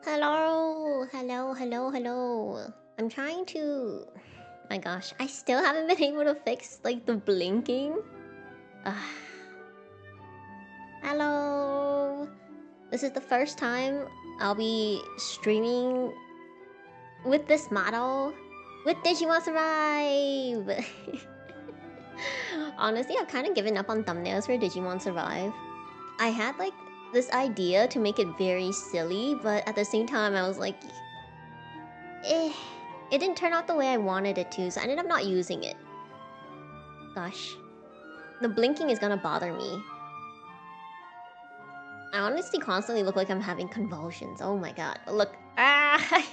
Hello, hello, hello, hello. I'm trying to. My gosh, I still haven't been able to fix like the blinking. Ah, hello. This is the first time I'll be streaming with this model with Digimon Survive. Honestly, I've kind of given up on thumbnails for Digimon Survive. I had like this idea to make it very silly, but at the same time, I was like, eh. It didn't turn out the way I wanted it to, so I ended up not using it. Gosh. The blinking is gonna bother me. I honestly constantly look like I'm having convulsions. Oh my god. Look. Ah!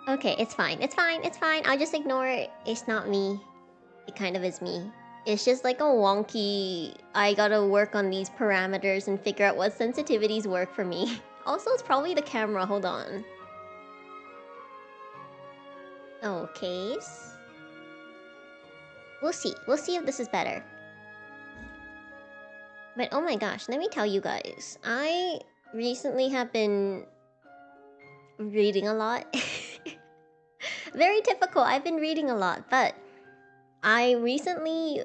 Okay, it's fine. It's fine. It's fine. I'll just ignore it. It's not me. It kind of is me. It's just like a wonky... I gotta work on these parameters and figure out what sensitivities work for me. Also, it's probably the camera. Hold on. Okay. We'll see. We'll see if this is better. But oh my gosh, let me tell you guys. I recently have been reading a lot. Very typical. I've been reading a lot, but I recently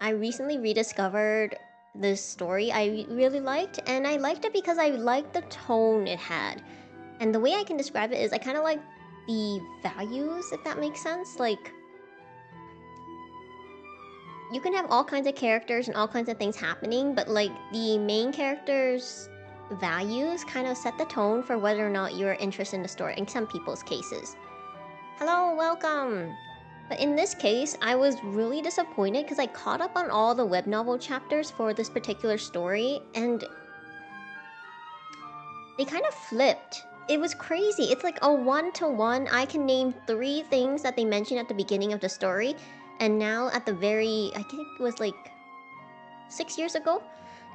rediscovered this story I really liked, and I liked it because I liked the tone it had. And the way I can describe it is I kind of like the values, if that makes sense. Like, you can have all kinds of characters and all kinds of things happening, but like the main character's values kind of set the tone for whether or not you're interested in the story in some people's cases. Hello, welcome! But in this case, I was really disappointed because I caught up on all the web novel chapters for this particular story, and they kind of flipped. It was crazy. It's like a one-to-one. I can name 3 things that they mentioned at the beginning of the story, and now at the very... I think it was like 6 years ago?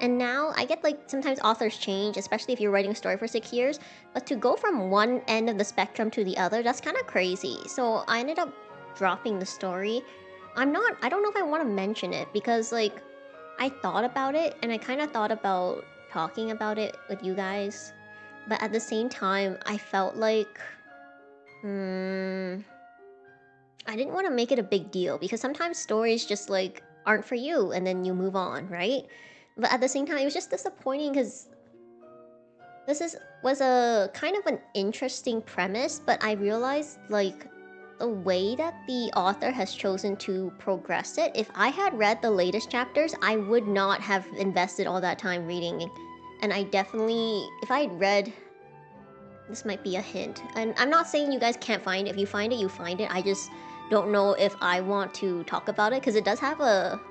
And now I get like sometimes authors change, especially if you're writing a story for 6 years. But to go from one end of the spectrum to the other, that's kind of crazy. So I ended up dropping the story. I don't know if I want to mention it because like I thought about it and I kind of thought about talking about it with you guys. But at the same time, I felt like I didn't want to make it a big deal because sometimes stories just like aren't for you and then you move on, right? But at the same time, it was just disappointing because was a kind of an interesting premise, but I realized like the way that the author has chosen to progress it, if I had read the latest chapters, I would not have invested all that time reading. And I definitely, if I had read, this might be a hint. And I'm not saying you guys can't find it. If you find it, you find it. I just don't know if I want to talk about it because it does have a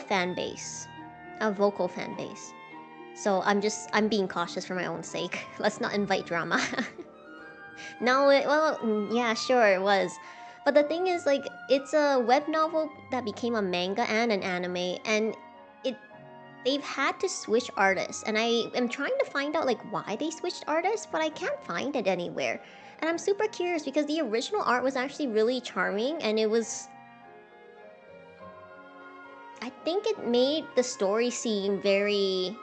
fan base, a vocal fan base. So I'm being cautious for my own sake. Let's not invite drama. No, yeah, sure it was. But the thing is, like, it's a web novel that became a manga and an anime, and they've had to switch artists, and I am trying to find out like why they switched artists, but I can't find it anywhere. And I'm super curious because the original art was actually really charming, and it was... I think it made the story seem very...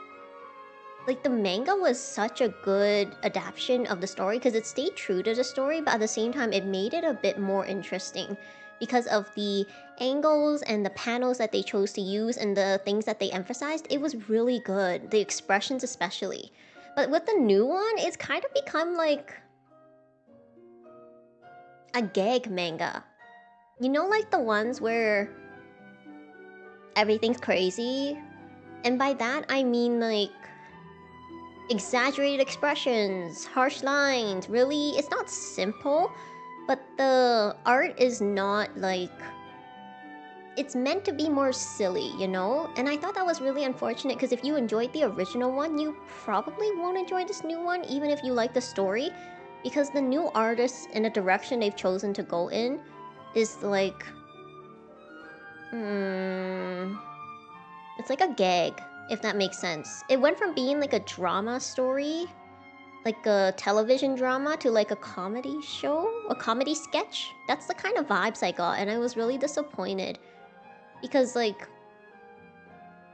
Like, the manga was such a good adaptation of the story because it stayed true to the story, but at the same time, it made it a bit more interesting because of the angles and the panels that they chose to use and the things that they emphasized. It was really good, the expressions especially. But with the new one, it's kind of become like a gag manga. You know, like the ones where everything's crazy? And by that, I mean like exaggerated expressions, harsh lines. Really, it's not simple, but the art is not like... It's meant to be more silly, you know? And I thought that was really unfortunate because if you enjoyed the original one, you probably won't enjoy this new one, even if you like the story. Because the new artists and the direction they've chosen to go in is like... It's like a gag, if that makes sense. It went from being like a drama story, like a television drama, to like a comedy show, a comedy sketch. That's the kind of vibes I got, and I was really disappointed. Because like,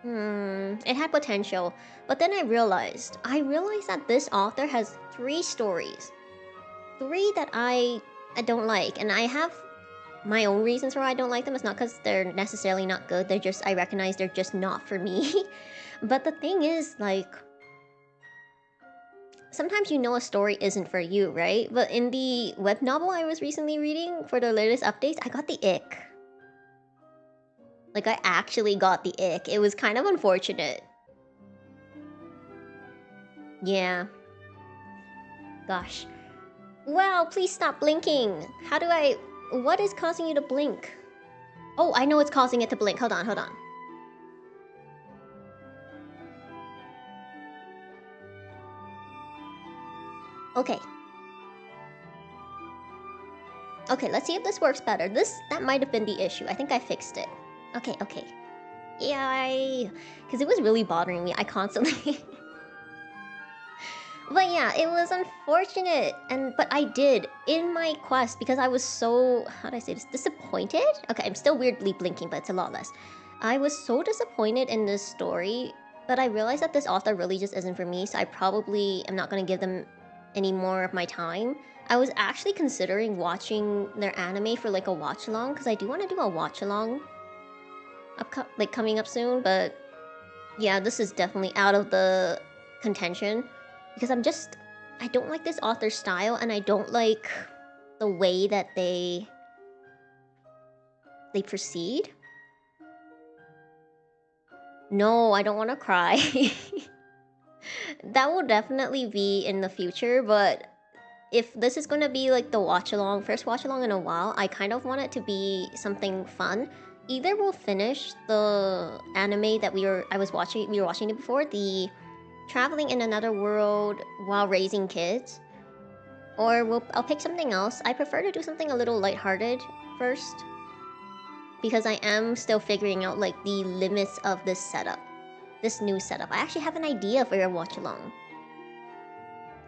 It had potential, but then I realized that this author has 3 stories. 3 that I don't like, and I have my own reasons for why I don't like them. It's not because they're necessarily not good, they're just, I recognize they're just not for me. But the thing is, like, sometimes you know a story isn't for you, right? But in the web novel I was recently reading for the latest updates, I got the ick. Like, I actually got the ick. It was kind of unfortunate. Yeah. Gosh. Wow, please stop blinking. How do I... What is causing you to blink? Oh, I know what's causing it to blink. Hold on, hold on. Okay. Okay, let's see if this works better. That might have been the issue. I think I fixed it. Okay, okay. Yay! Because it was really bothering me. I constantly... But yeah, it was unfortunate. But I did, in my quest, because I was so... How do I say this? Disappointed? Okay, I'm still weirdly blinking, but it's a lot less. I was so disappointed in this story that I realized that this author really just isn't for me, so I probably am not going to give them any more of my time. I was actually considering watching their anime for like a watch-along, because I do want to do a watch-along like coming up soon, but yeah, this is definitely out of the contention. Because I don't like this author's style, and I don't like the way that they proceed. No, I don't want to cry. That will definitely be in the future, but if this is gonna be like the first watch along in a while, I kind of want it to be something fun. Either we'll finish the anime that we were watching it before, the Traveling in Another World While Raising Kids, or I'll pick something else. I prefer to do something a little lighthearted first, because I am still figuring out like the limits of this new setup. I actually have an idea for your watch along.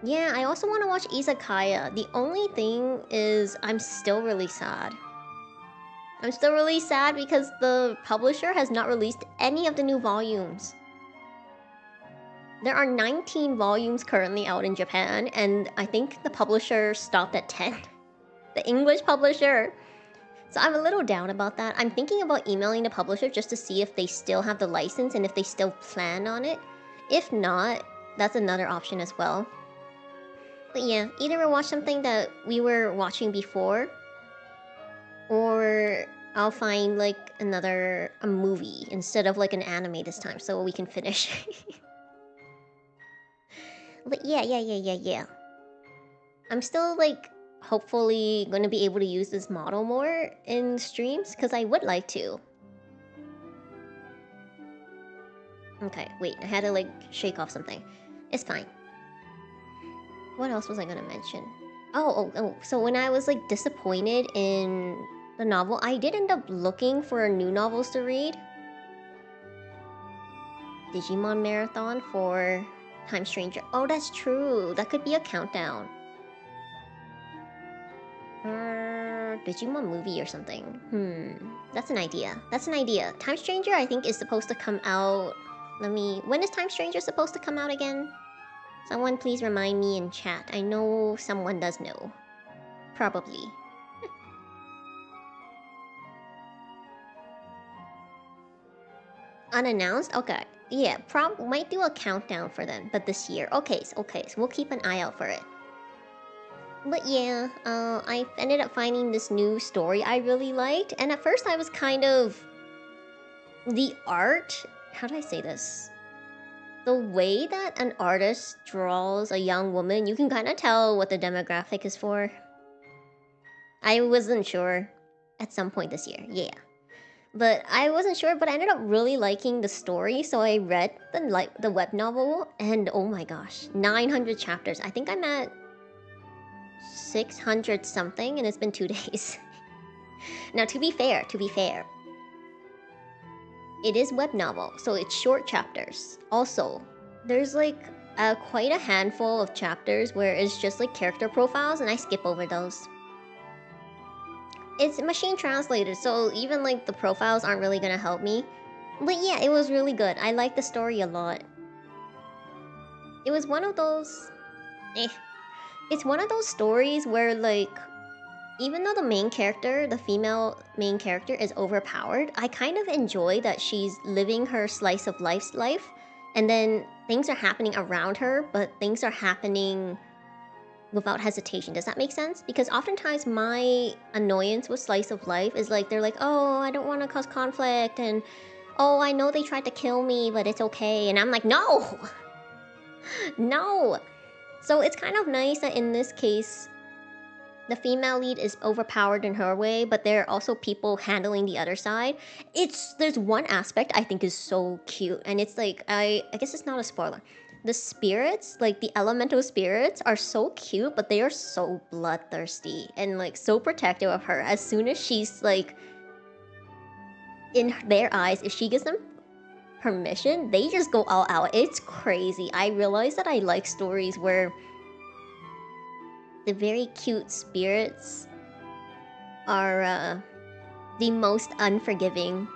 Yeah, I also want to watch Izakaya. The only thing is, I'm still really sad. I'm still really sad because the publisher has not released any of the new volumes. There are 19 volumes currently out in Japan, and I think the publisher stopped at 10. The English publisher. So I'm a little down about that. I'm thinking about emailing the publisher just to see if they still have the license and if they still plan on it. If not, that's another option as well. But yeah, either we'll watch something that we were watching before, or I'll find like a movie instead of like an anime this time, so we can finish. But yeah. I'm still like hopefully gonna be able to use this model more in streams, because I would like to. Okay, wait, I had to like shake off something. It's fine. What else was I gonna mention? Oh, so when I was like disappointed in the novel, I did end up looking for new novels to read. Digimon Marathon for Time Stranger. Oh, that's true. That could be a countdown. Digimon movie or something. That's an idea. Time Stranger, I think, is supposed to come out... When is Time Stranger supposed to come out again? Someone please remind me in chat. I know someone does know. Probably. Unannounced? Okay. Yeah, might do a countdown for them, but this year. Okay, so we'll keep an eye out for it. But yeah, I ended up finding this new story I really liked, and at first I was kind of... The art... How do I say this? The way that an artist draws a young woman, you can kind of tell what the demographic is for. I wasn't sure at some point this year, yeah. But I wasn't sure, but I ended up really liking the story, so I read the web novel, and oh my gosh, 900 chapters. I think I'm at 600 something, and it's been 2 days. Now, to be fair, it is web novel, so it's short chapters. Also, there's like quite a handful of chapters where it's just like character profiles, and I skip over those. It's machine translated, so even like the profiles aren't really gonna help me. But yeah, it was really good. I liked the story a lot. It was one of those... Eh. It's one of those stories where, like, even though the main character, the female main character, is overpowered, I kind of enjoy that she's living her slice of life's life, and then things are happening around her, but things are happening without hesitation. Does that make sense? Because oftentimes my annoyance with slice of life is like, they're like, oh, I don't want to cause conflict, and oh, I know they tried to kill me, but it's okay. And I'm like, no! No! So it's kind of nice that in this case, the female lead is overpowered in her way, but there are also people handling the other side. There's one aspect I think is so cute, and it's like, I guess it's not a spoiler. The spirits, like the elemental spirits, are so cute, but they are so bloodthirsty and like so protective of her. As soon as she's like, in their eyes, if she gives them permission, they just go all out. It's crazy. I realize that I like stories where the very cute spirits are the most unforgiving.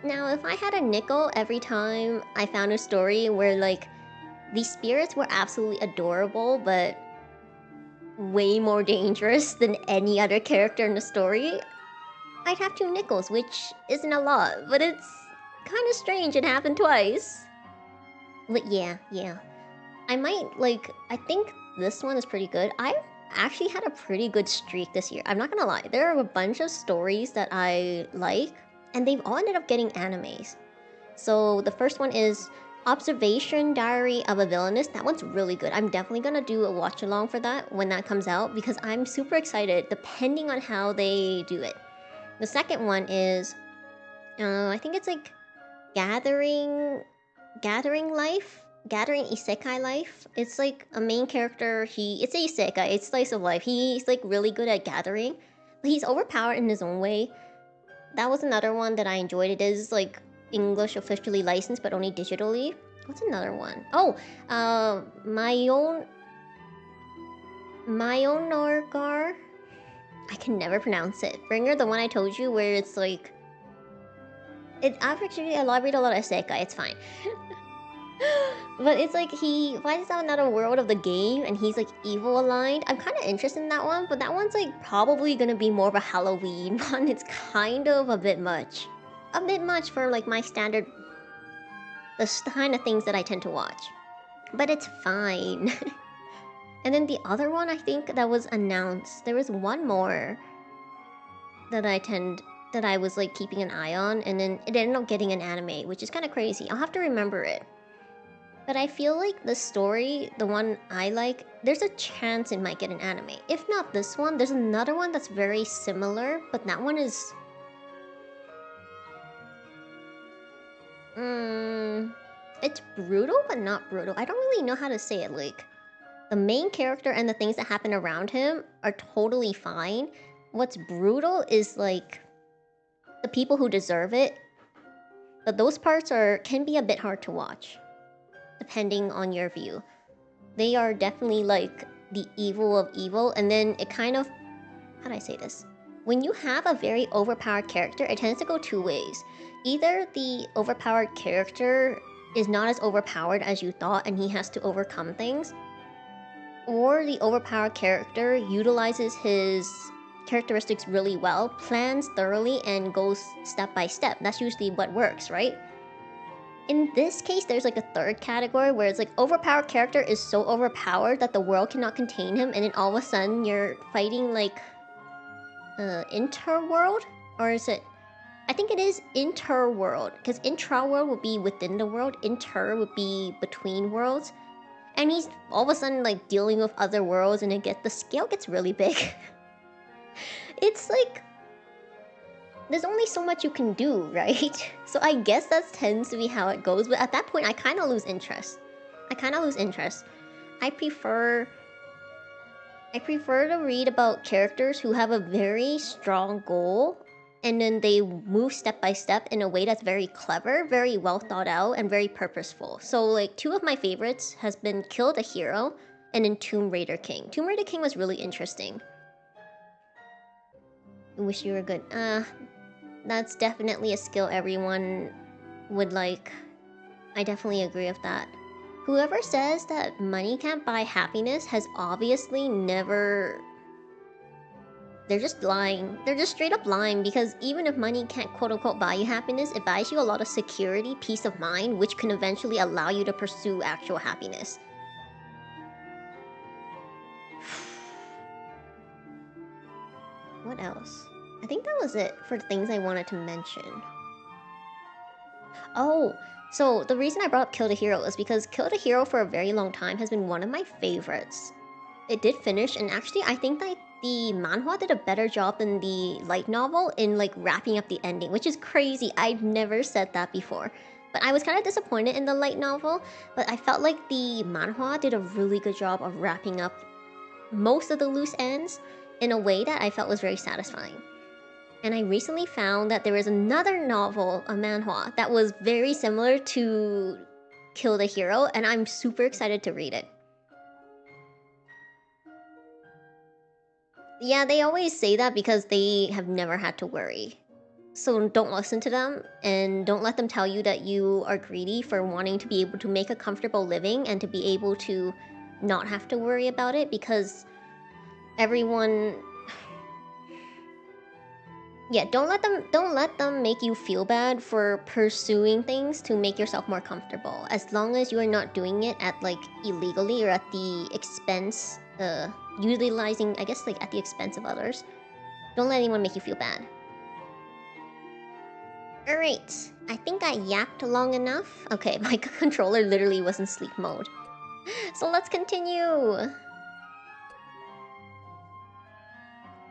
Now, if I had a nickel every time I found a story where, like, the spirits were absolutely adorable, but way more dangerous than any other character in the story, I'd have 2 nickels, which isn't a lot, but it's kind of strange it happened twice. But yeah. I might, like, I think this one is pretty good. I actually had a pretty good streak this year. I'm not gonna lie. There are a bunch of stories that I like, and they've all ended up getting animes. So the first one is Observation Diary of a Villainess. That one's really good. I'm definitely gonna do a watch along for that when that comes out, because I'm super excited depending on how they do it. The second one is, I think it's like Gathering Isekai Life. It's like a main character, it's a isekai, it's slice of life. He's like really good at gathering, but he's overpowered in his own way. That was another one that I enjoyed. It is like English officially licensed, but only digitally. What's another one? Oh, my own Norgar. I can never pronounce it. Bringer, the one I told you where it's like... I've actually read a lot of isekai, it's fine. But it's like he finds out another world of the game and he's like evil aligned. I'm kind of interested in that one, but that one's like probably gonna be more of a Halloween one. It's kind of a bit much. A bit much for like my standard... the kind of things that I tend to watch. But it's fine. And then the other one I think that was announced, there was one more that I was like keeping an eye on, and then it ended up getting an anime, which is kind of crazy. I'll have to remember it. But I feel like the story, the one I like, there's a chance it might get an anime. If not this one, there's another one that's very similar, but that one is... it's brutal, but not brutal. I don't really know how to say it. Like, the main character and the things that happen around him are totally fine. What's brutal is like the people who deserve it. But those parts can be a bit hard to watch, depending on your view. They are definitely like the evil of evil, and then it kind of... how do I say this? When you have a very overpowered character, it tends to go 2 ways. Either the overpowered character is not as overpowered as you thought and he has to overcome things, or the overpowered character utilizes his characteristics really well, plans thoroughly, and goes step by step. That's usually what works, right? In this case, there's like a third category where it's like overpowered character is so overpowered that the world cannot contain him, and then all of a sudden you're fighting like interworld? Or is it... I think it is interworld, because intra-world would be within the world, inter would be between worlds. And he's all of a sudden like dealing with other worlds, and the scale gets really big. It's like... there's only so much you can do, right? So I guess that tends to be how it goes, but at that point I kind of lose interest. I prefer to read about characters who have a very strong goal, and then they move step by step in a way that's very clever, very well thought out, and very purposeful. So like 2 of my favorites has been Kill the Hero and then Tomb Raider King. Tomb Raider King was really interesting. I wish you were good. That's definitely a skill everyone would like. I definitely agree with that. Whoever says that money can't buy happiness has obviously never... They're just lying. They're just straight up lying, because even if money can't quote-unquote buy you happiness, it buys you a lot of security, peace of mind, which can eventually allow you to pursue actual happiness. What else? I think that was it for the things I wanted to mention. Oh, so the reason I brought up Kill the Hero is because Kill the Hero for a very long time has been one of my favorites. It did finish, and actually I think that the manhwa did a better job than the light novel in like wrapping up the ending, which is crazy. I've never said that before. But I was kind of disappointed in the light novel, but I felt like the manhwa did a really good job of wrapping up most of the loose ends in a way that I felt was very satisfying. And I recently found that there was another novel, a manhwa, that was very similar to Kill the Hero, and I'm super excited to read it. Yeah, they always say that because they have never had to worry. So don't listen to them, and don't let them tell you that you are greedy for wanting to be able to make a comfortable living and to be able to not have to worry about it, because everyone... Yeah, don't let them make you feel bad for pursuing things to make yourself more comfortable. As long as you are not doing it at like illegally or at the expense, utilizing, I guess, like at the expense of others. Don't let anyone make you feel bad. Alright, I think I yapped long enough. Okay, my controller literally was in sleep mode. So let's continue!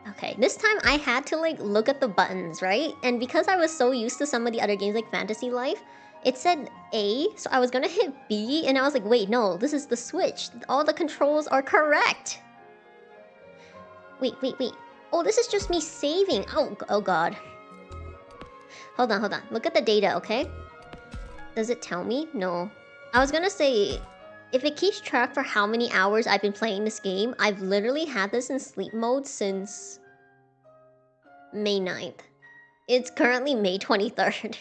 Okay, this time I had to like look at the buttons, right? And because I was so used to some of the other games like Fantasy Life, it said A, so I was gonna hit B, and I was like, wait, no, this is the Switch. All the controls are correct. Wait. Oh, this is just me saving. Oh god. Hold on. Look at the data, okay? Does it tell me? No. I was gonna say, if it keeps track for how many hours I've been playing this game, I've literally had this in sleep mode since May 9th. It's currently May 23rd.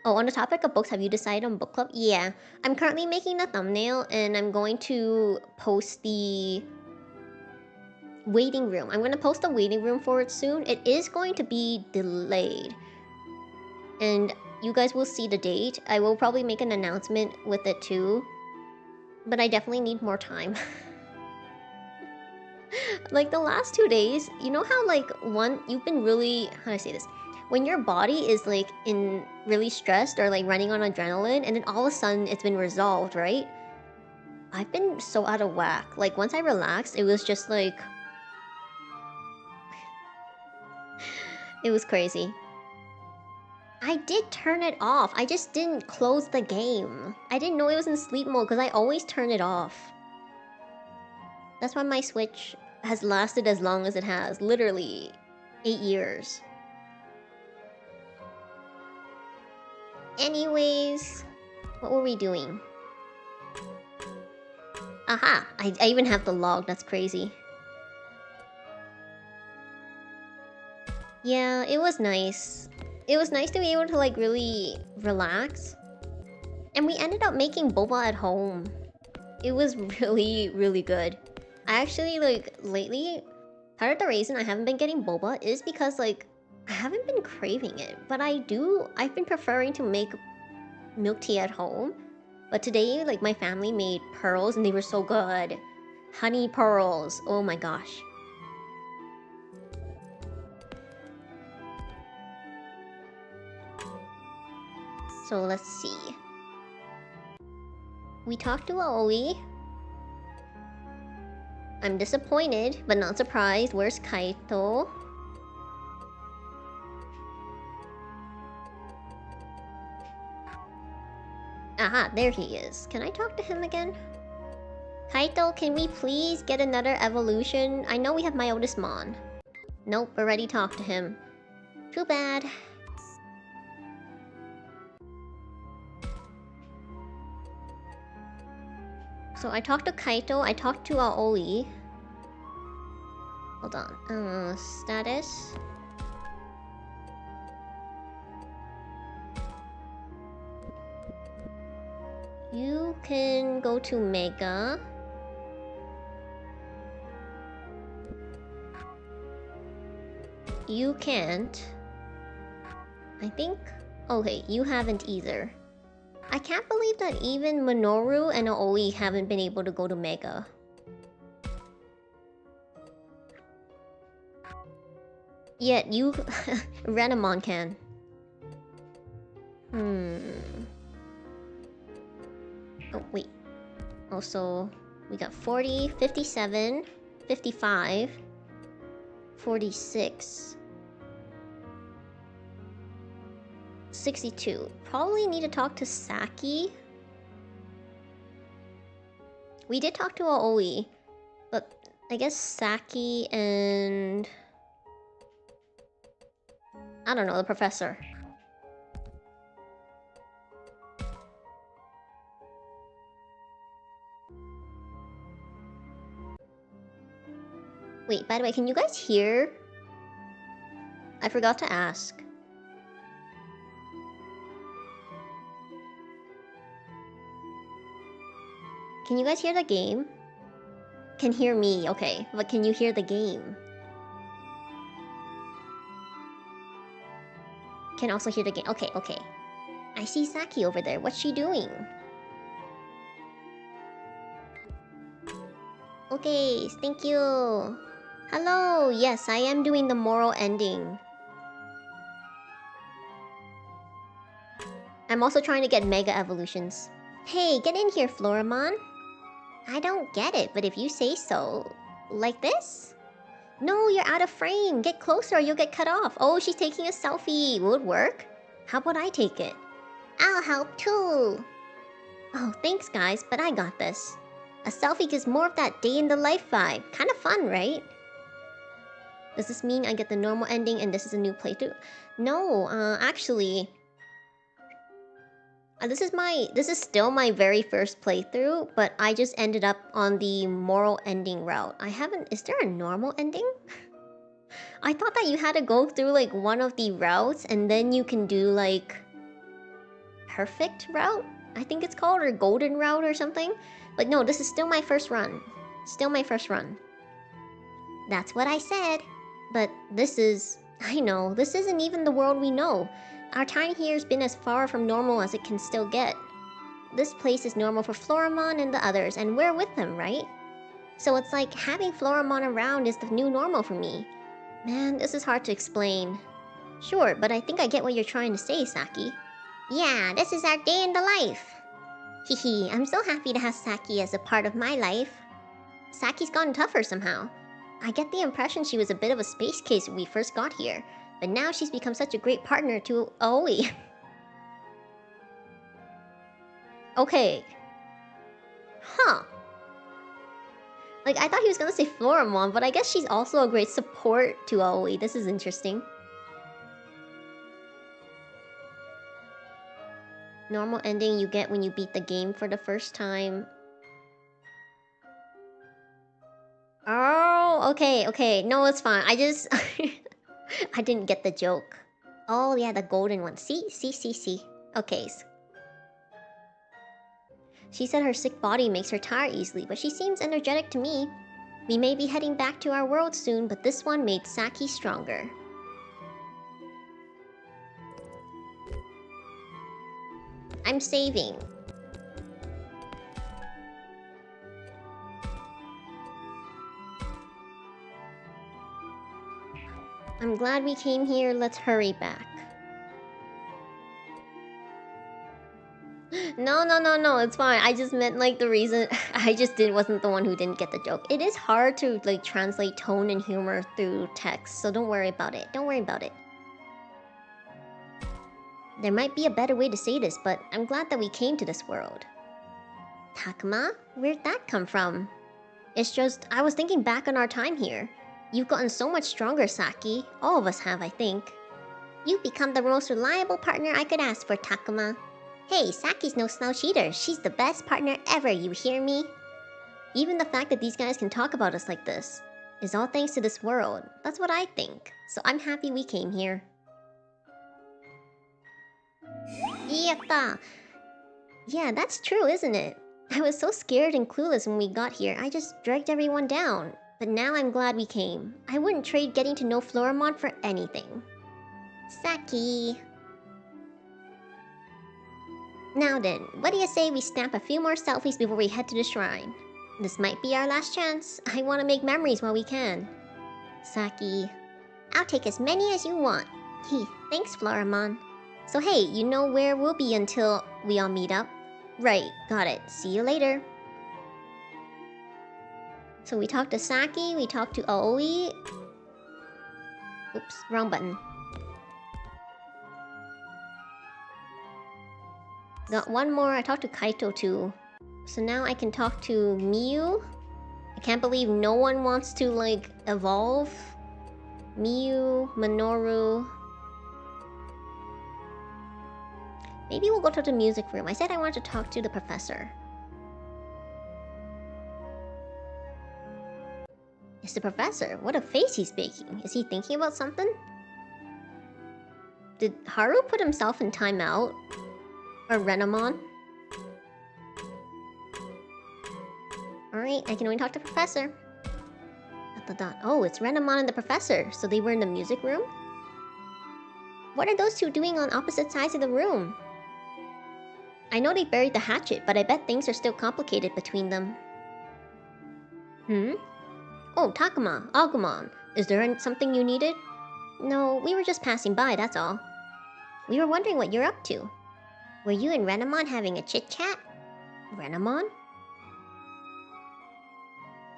Oh, on the topic of books, have you decided on book club? Yeah. I'm currently making the thumbnail, and I'm going to post the waiting room. I'm going to post the waiting room for it soon. It is going to be delayed. And you guys will see the date. I will probably make an announcement with it too. But I definitely need more time. Like the last 2 days, you know how like you've been really, how do I say this? When your body is like really stressed or like running on adrenaline, and then all of a sudden it's been resolved, right? I've been so out of whack. Like once I relaxed, it was just like... It was crazy. I did turn it off. I just didn't close the game. I didn't know it was in sleep mode because I always turn it off. That's why my Switch has lasted as long as it has. Literally 8 years. Anyways, what were we doing? Aha! I even have the log. That's crazy. Yeah, it was nice. It was nice to be able to like really relax. And we ended up making boba at home. It was really good. I actually like lately, part of the reason I haven't been getting boba is because like I haven't been craving it. But I've been preferring to make milk tea at home. But today like my family made pearls and they were so good. Honey pearls. Oh my gosh. So let's see. We talked to Aoi. I'm disappointed, but not surprised. Where's Kaito? Aha, there he is. Can I talk to him again? Kaito, can we please get another evolution? I know we have Myodismon. Nope, already talked to him. Too bad. So I talked to Kaito, I talked to Aoi. Hold on. Status. You can go to Mega. You can't. I think... Okay, you haven't either. I can't believe that even Minoru and Aoi haven't been able to go to Mega. Yet you... Renamon can. Oh, wait. Also, we got 40, 57, 55, 46, 62. Probably need to talk to Saki. We did talk to Aoi, but I guess Saki and... I don't know, the professor. Wait, by the way, can you guys hear? I forgot to ask. Can you guys hear the game? Can hear me, okay. But can you hear the game? Can also hear the game. Okay, okay. I see Saki over there. What's she doing? Okay, thank you. Hello, yes, I am doing the moral ending. I'm also trying to get Mega Evolutions. Hey, get in here, Floramon. I don't get it, but if you say so... Like this? No, you're out of frame. Get closer or you'll get cut off. Oh, she's taking a selfie. Will it work? How about I take it? I'll help too. Oh, thanks guys, but I got this. A selfie gives more of that day in the life vibe. Kind of fun, right? Does this mean I get the normal ending and this is a new playthrough? No, actually... This is still my very first playthrough, but I just ended up on the moral ending route. Is there a normal ending? I thought that you had to go through like one of the routes and then you can do like... perfect route? I think it's called, or golden route or something. But no, this is still my first run. Still my first run. That's what I said. But this is... I know, this isn't even the world we know. Our time here has been as far from normal as it can still get. This place is normal for Floramon and the others, and we're with them, right? So it's like having Floramon around is the new normal for me. Man, this is hard to explain. Sure, but I think I get what you're trying to say, Saki. Yeah, this is our day in the life. Hehe, I'm so happy to have Saki as a part of my life. Saki's gotten tougher somehow. I get the impression she was a bit of a space case when we first got here. But now she's become such a great partner to Aoi. Okay. Huh. Like, I thought he was gonna say Floramon, but I guess she's also a great support to Aoi. This is interesting. Normal ending you get when you beat the game for the first time. Oh, okay, okay. No, it's fine. I just... I didn't get the joke. Oh yeah, the golden one. See? Okay. She said her sick body makes her tired easily, but she seems energetic to me. We may be heading back to our world soon, but this one made Saki stronger. I'm saving. I'm glad we came here. Let's hurry back. No, it's fine. I just meant like the reason wasn't the one who didn't get the joke. It is hard to like translate tone and humor through text, so don't worry about it. Don't worry about it. There might be a better way to say this, but I'm glad that we came to this world. Takuma? Where'd that come from? It's just, I was thinking back on our time here. You've gotten so much stronger, Saki. All of us have, I think. You've become the most reliable partner I could ask for, Takuma. Hey, Saki's no slouch either. She's the best partner ever, you hear me? Even the fact that these guys can talk about us like this is all thanks to this world. That's what I think. So I'm happy we came here. Yatta! Yeah, that's true, isn't it? I was so scared and clueless when we got here, I just dragged everyone down. But now I'm glad we came. I wouldn't trade getting to know Floramon for anything. Saki. Now then, what do you say we snap a few more selfies before we head to the shrine? This might be our last chance. I want to make memories while we can. Saki. I'll take as many as you want. Thanks, Floramon. So hey, you know where we'll be until we all meet up? Right, got it. See you later. So we talked to Saki, we talked to Aoi. Oops, wrong button. Got one more, I talked to Kaito too. So now I can talk to Miyu. I can't believe no one wants to, like, evolve. Miyu, Minoru. Maybe we'll go to the music room. I said I wanted to talk to the professor. It's the professor. What a face he's making. Is he thinking about something? Did Haru put himself in timeout? Or Renamon? Alright, I can only talk to the professor. Oh, it's Renamon and the professor. So they were in the music room? What are those two doing on opposite sides of the room? I know they buried the hatchet, but I bet things are still complicated between them. Oh, Takuma, Agumon. Is there something you needed? No, we were just passing by, that's all. We were wondering what you're up to. Were you and Renamon having a chit-chat? Renamon?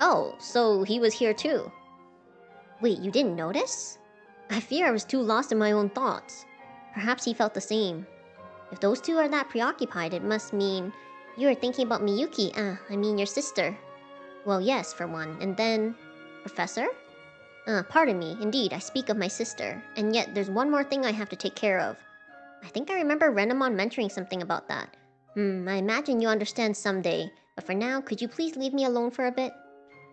Oh, so he was here too. Wait, you didn't notice? I fear I was too lost in my own thoughts. Perhaps he felt the same. If those two are that preoccupied, it must mean you are thinking about Miyuki, I mean your sister. Well, yes, for one, and then... Professor? Pardon me, indeed, I speak of my sister. And yet, there's one more thing I have to take care of. I think I remember Renamon mentioning something about that. I imagine you understand someday. But for now, could you please leave me alone for a bit?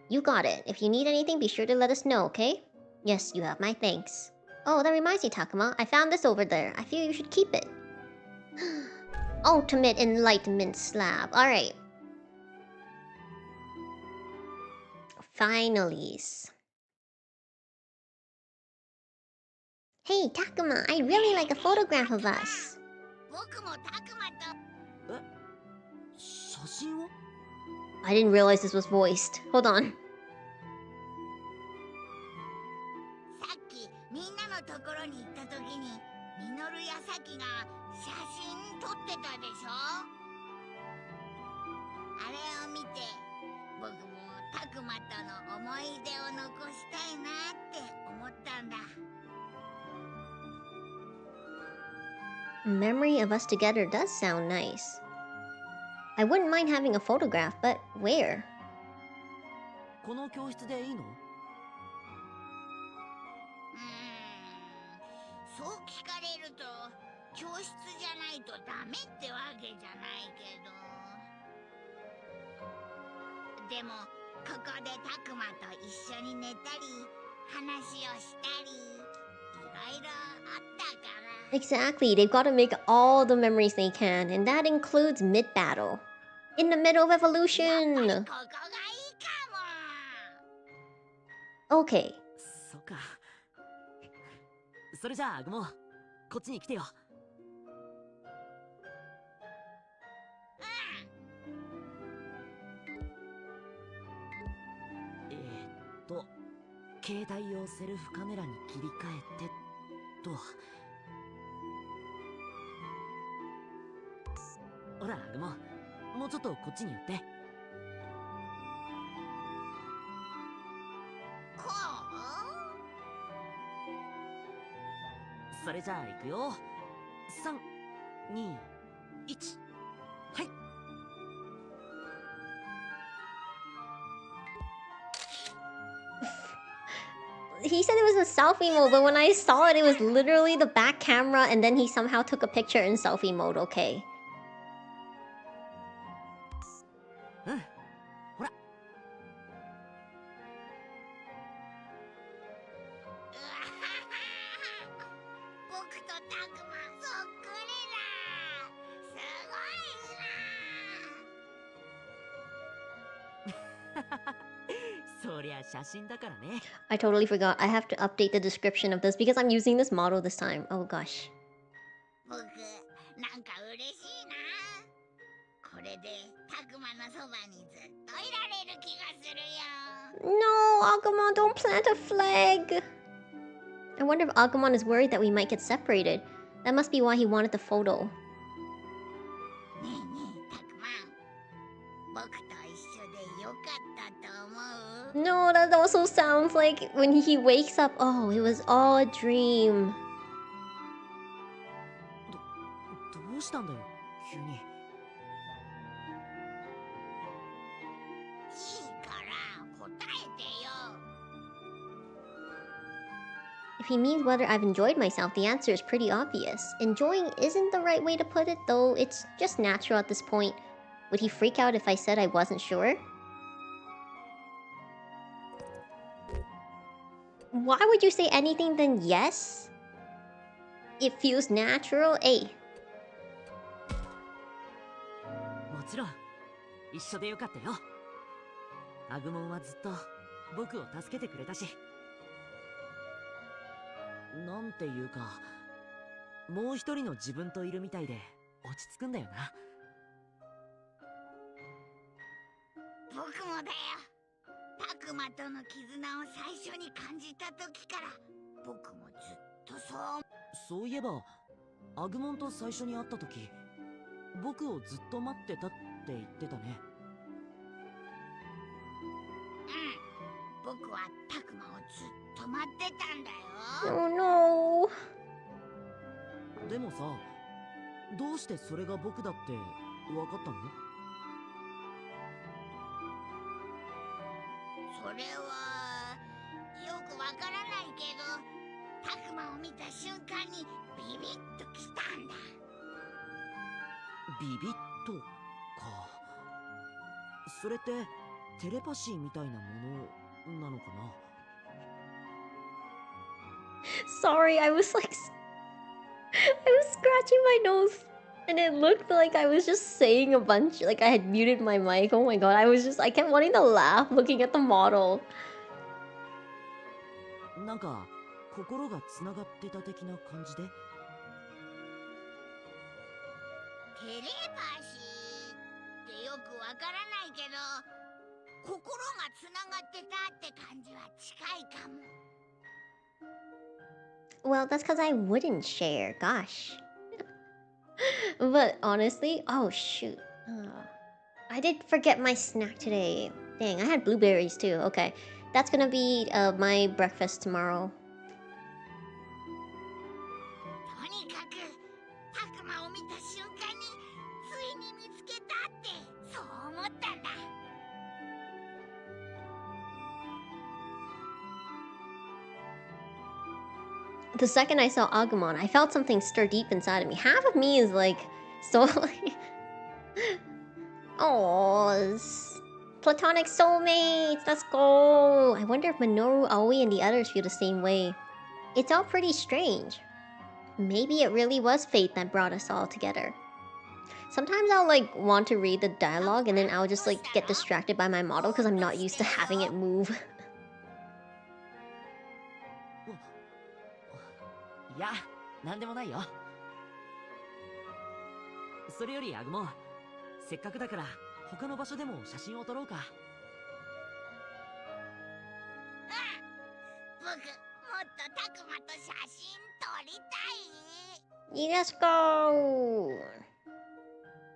You got it. If you need anything, be sure to let us know, okay? Yes, you have my thanks. Oh, that reminds me, Takuma. I found this over there. I feel you should keep it. Ultimate Enlightenment Slab. Alright. Finalies. Hey, Takuma, I'd really like a photograph of us. I didn't realize this was voiced. Hold on. A memory of us together does sound nice. I wouldn't mind having a photograph, but where? Exactly, they've got to make all the memories they can, and that includes mid-battle. In the middle of evolution! Okay. He said it was a selfie mode, but when I saw it, it was literally the back camera and then he somehow took a picture in selfie mode, okay. I totally forgot. I have to update the description of this because I'm using this model this time. Oh gosh. 僕なんか嬉しいな。これでたくまのそばにずっといられる気がするよ。No, Agumon, don't plant a flag. I wonder if Agumon is worried that we might get separated. That must be why he wanted the photo. ねえねえ、たくまん。僕と一緒でよかったと思う？ No, that also sounds like when he wakes up, oh, it was all a dream. どうしたんだよ、急に。いいから答えてよ。If he means whether I've enjoyed myself, the answer is pretty obvious. Enjoying isn't the right way to put it, though it's just natural at this point. Would he freak out if I said I wasn't sure? Why would you say anything then yes? It feels natural, eh? もちろん一緒でよかったよ。アグモンはずっと僕を助けてくれたし、なんていうか、もう一人の自分といるみたいで落ち着くんだよな。僕もだよ。たくまとの絆を最初に感じた時から僕もずっとそう。そういえばアグモンと最初に会った時、僕をずっと待ってたって言ってたね。うん、僕はたくまをずっと待ってたんだよ。 Oh no. でもさ、どうしてそれが僕だって分かったの？それはよくわからないけど、たくまを見た瞬間にビビッときたんだ。ビビッとか。それってテレパシーみたいなものなのかな？ Sorry, I was scratching my nose. And it looked like I was just saying a bunch, like I had muted my mic. Oh my god, I kept wanting to laugh looking at the model. なんか心がつながってた的な感じで。テレパシーってよくわからないけど、心がつながってたって感じは近いかも。 Well, that's because I wouldn't share. Gosh. But honestly, oh shoot. I did forget my snack today. Dang, I had blueberries too. Okay. That's gonna be my breakfast tomorrow. とにかくたくまを見た瞬間についに見つけたってそう思ったんだ。 The second I saw Agumon, I felt something stir deep inside of me. Half of me is like, so like... Oh, platonic soulmates, let's go! I wonder if Minoru, Aoi, and the others feel the same way. It's all pretty strange. Maybe it really was fate that brought us all together. Sometimes I'll like want to read the dialogue and then I'll just like get distracted by my model because I'm not used to having it move. いや、なんでもないよ。それよりアグモン、せっかくだから他の場所でも写真を撮ろうか。僕、もっとたくまと写真撮りたい。 Let's go!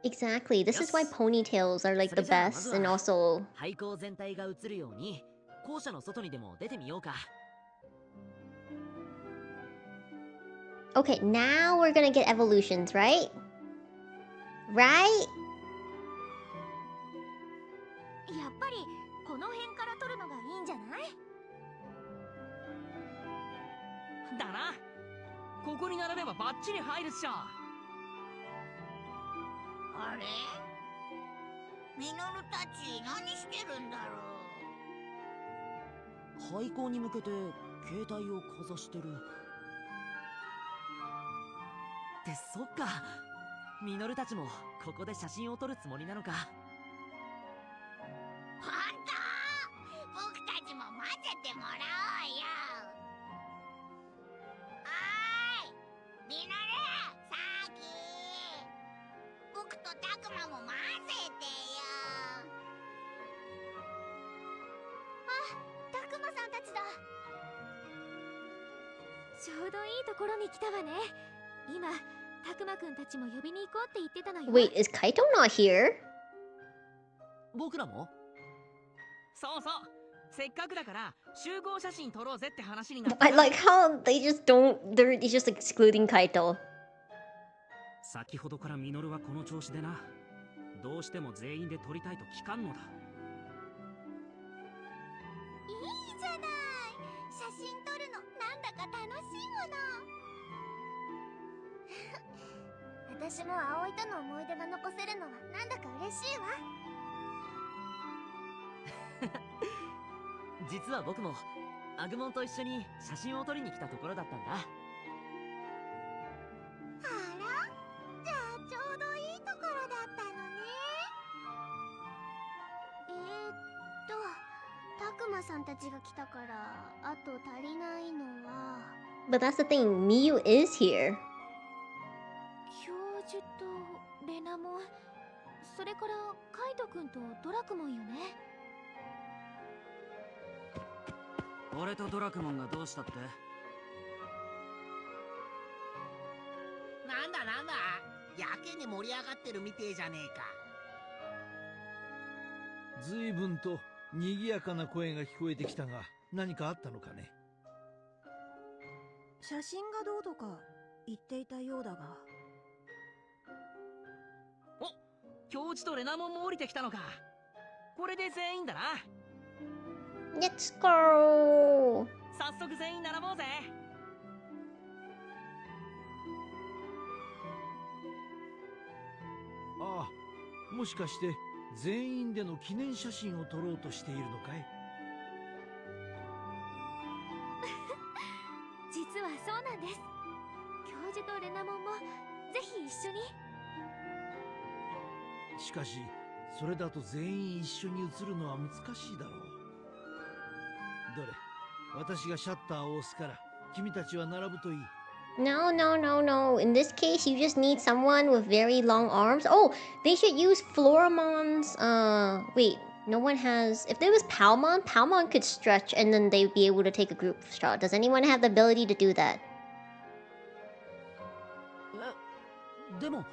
Exactly, this is why ponytails are like the best and also... 廃校全体が映るように校舎の外にでも出てみようか。 Okay, now we're gonna get evolutions, right? Right? やっぱりこの辺から撮るのがいいんじゃない？だな。ここに並べばバッチリ入るっしょ。あれ？ミノルたち何してるんだろう。廃校に向けて携帯をかざしてる。ってそっか。ミノルたちもここで写真を撮るつもりなのか。本当？僕たちちょうどいいところに来たわね。今たくまくんたちも呼びに行こうって言ってたのよ。 Wait, is Kaito not here? 僕らもそうそう。せっかくだから集合写真撮ろうぜって話になった。 I like how they just don't, they're just excluding Kaito. 先ほどからミノルはこの調子でな。どうしても全員で撮りたいと聞かんのだ。いいじゃない。写真撮るのなんだか楽しいもの。私も葵との思い出が残せるのはなんだか嬉しいわ。実は僕もアグモンと一緒に写真を撮りに来たところだったんだ。あら、じゃあちょうどいいところだったのね。たくまさんたちが来たからあと足りないのは But that's the thing, Miyu is here. 教授とレナモン、それからカイトくんとドラクモンよね。俺とドラクモンがどうしたって？なんだなんだ、やけに盛り上がってるみてえじゃねえか。随分と賑やかな声が聞こえてきたが、何かあったのかね。写真がどうとか言っていたようだが。お、教授とレナモンも降りてきたのか。これで全員だな。Let's go! 早速全員並ぼうぜ。ああ、もしかして全員での記念写真を撮ろうとしているのかい？実はそうなんです。教授とレナモンもぜひ一緒に。しかしそれだと全員一緒に写るのは難しいだろう。どれ、私がシャッターを押すから君たちは並ぶといい。No, no, no, no. In this case, you just need someone with very long arms. Oh, they should use Floramon's, wait, no one has... If there was Palmon, Palmon could stretch and then they'd be able to take a group shot. Does anyone have the ability to do that? でも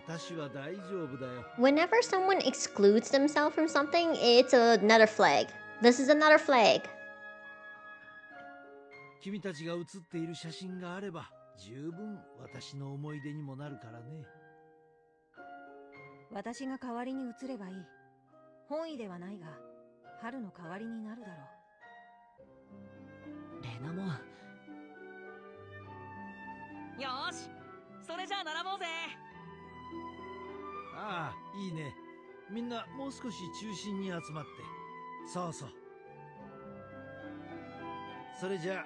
私は大丈夫だよ。 Whenever someone excludes themselves from something, it's another flag. This is another flag. 君たちが写っている写真があれば十分私の思い出にもなるからね。私が代わりに写ればいい。本意ではないが、春の代わりになるだろう。レナモン。よーし、それじゃあ並ぼうぜ。ああ、いいね。みんなもう少し中心に集まって。そうそう。それじゃあ。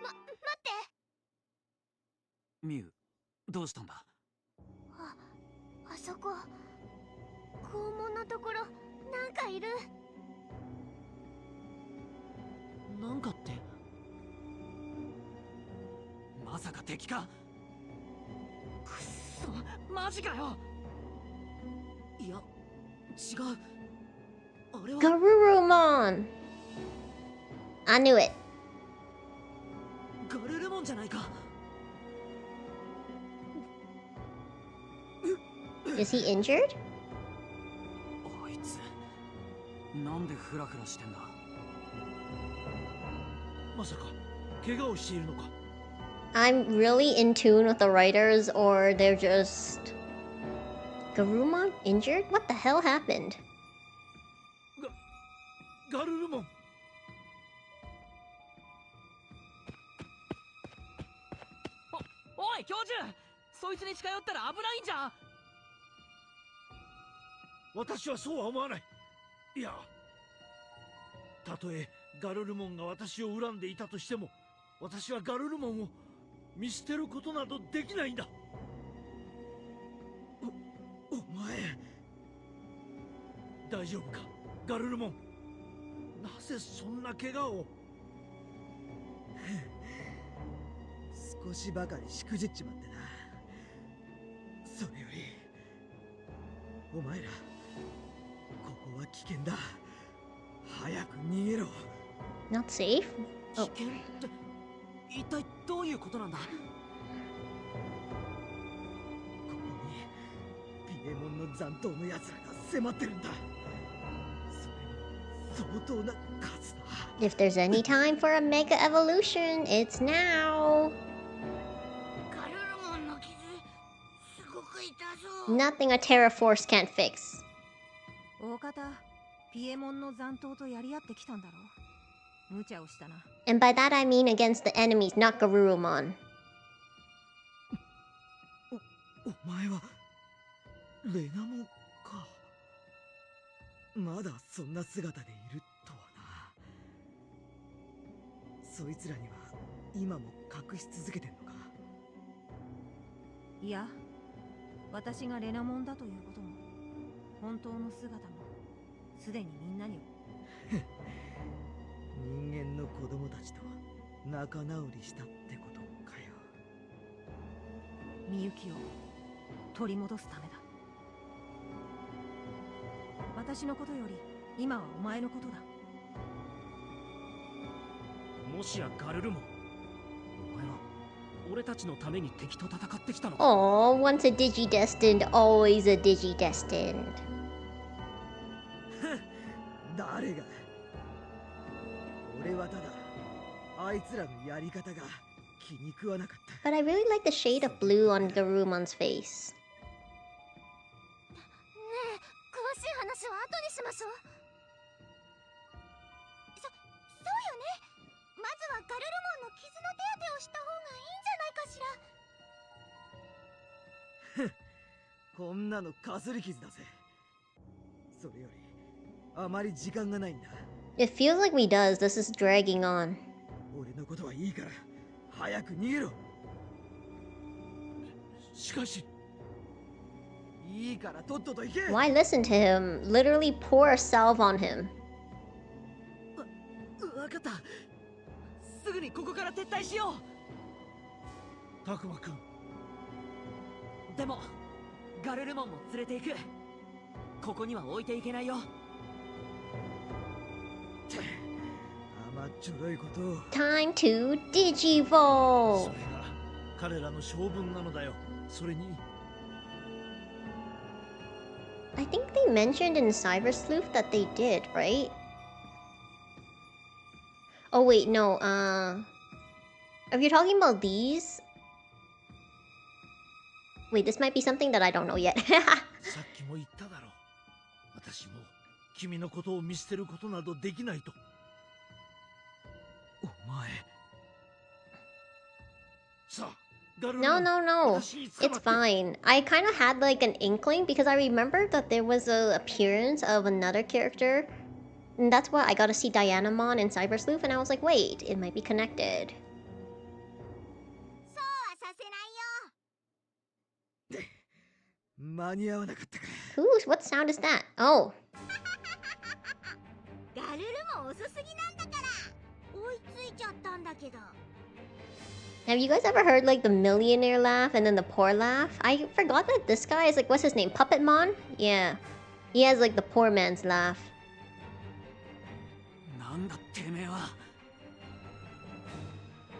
待って。ミュウ、どうしたんだ？あそこ校門のところなんかいる。なんかって。まさか敵か？くっそ、マジかよ。いや、違う。あれは Garurumon! I knew it. ガルルモンじゃないか。Is he injured? あいつ、なんでフラフラしてんだ？まさか怪我をしているのか？ I'm really in tune with the writers, or they're just... Garurumon injured? What the hell happened? ガルルモン。おい教授、そいつに近寄ったら危ないんじゃ。私はそうは思わない。いや、たとえガルルモンが私を恨んでいたとしても、私はガルルモンを見捨てることなどできないんだ。お前、大丈夫かガルルモン。なぜそんな怪我を。少しばかりしくじっちまってな。それよりお前ら、ここは危険だ。早く逃げろ。 Not safe? 危 Oh. 険って一体どういうことなんだ？ここにピエモンの残党の奴らが迫ってるんだ。それも相当な数だ。 If there's any time for a mega evolution, it's now. ガルルモンの傷すごく痛そう。 Nothing a Terra Force can't fix. 大方ピエモンの残党とやり合ってきたんだろう。無茶をしたな。 And by that I mean against the enemies, not Garurumon. お前はレナモンか。まだそんな姿でいるとはな。そいつらには今も隠し続けてんのか。いや、私がレナモンだということも本当の姿もすでにみんなに人間の子供たちと仲直りしたってことかよ。みゆきを取り戻すためだ。私のことより今はお前のことだ。もしやガルルモン、お前は俺たちのために敵と戦ってきたのか？ Oh, once a Digi-destined, always a Digi-destined. 誰が。俺はただあいつらのやり方が気に食わなかった。 But I really like the shade of blue on Garurumon's face. ねえ、詳しい話は後にしましょう。そうよね。まずはガルルモンの傷の手当てをした方がいいんじゃないかしら。こんなのかすり傷だぜ。それよりあまり時間がないんだ。 It feels like we does. This is dragging on. 俺のことはいいから早く逃げろ。しかしいいからとっとと行け。 Why listen to him? Literally pour a salve on him. わかった。すぐにここから撤退しよタクマくん、う。でもガルルモンも連れて行く。ここには置いていけないよ。甘っちょろいことを。 Time to そ Digivolve! れが彼らの性分なのだよ。それに I think they mentioned in Cyber Sleuth that they did, right? Oh wait, no, if you're talking about these... Wait, this might be something that I don't know yet. さっきも言っただろう。私も君のことを見捨てることなどできないと。お前。さあ、ガルル No, モン、 no, no. 私に捕ま It's って。 fine. I kind of had like an inkling because I remembered that there was a appearance of another character. And that's why I got to see Dianamon in Cyber Sleuth and I was like, wait, it might be connected. そうはさせないよ。間に合わなかったか。 What sound is that? Oh. ガルルも遅すぎなんだから追いついちゃったんだけど。 Have you guys ever heard like the millionaire laugh and then the poor laugh? I forgot that this guy is like, what's his name? Puppetmon? Yeah. He has like the poor man's laugh. なんだてめえは。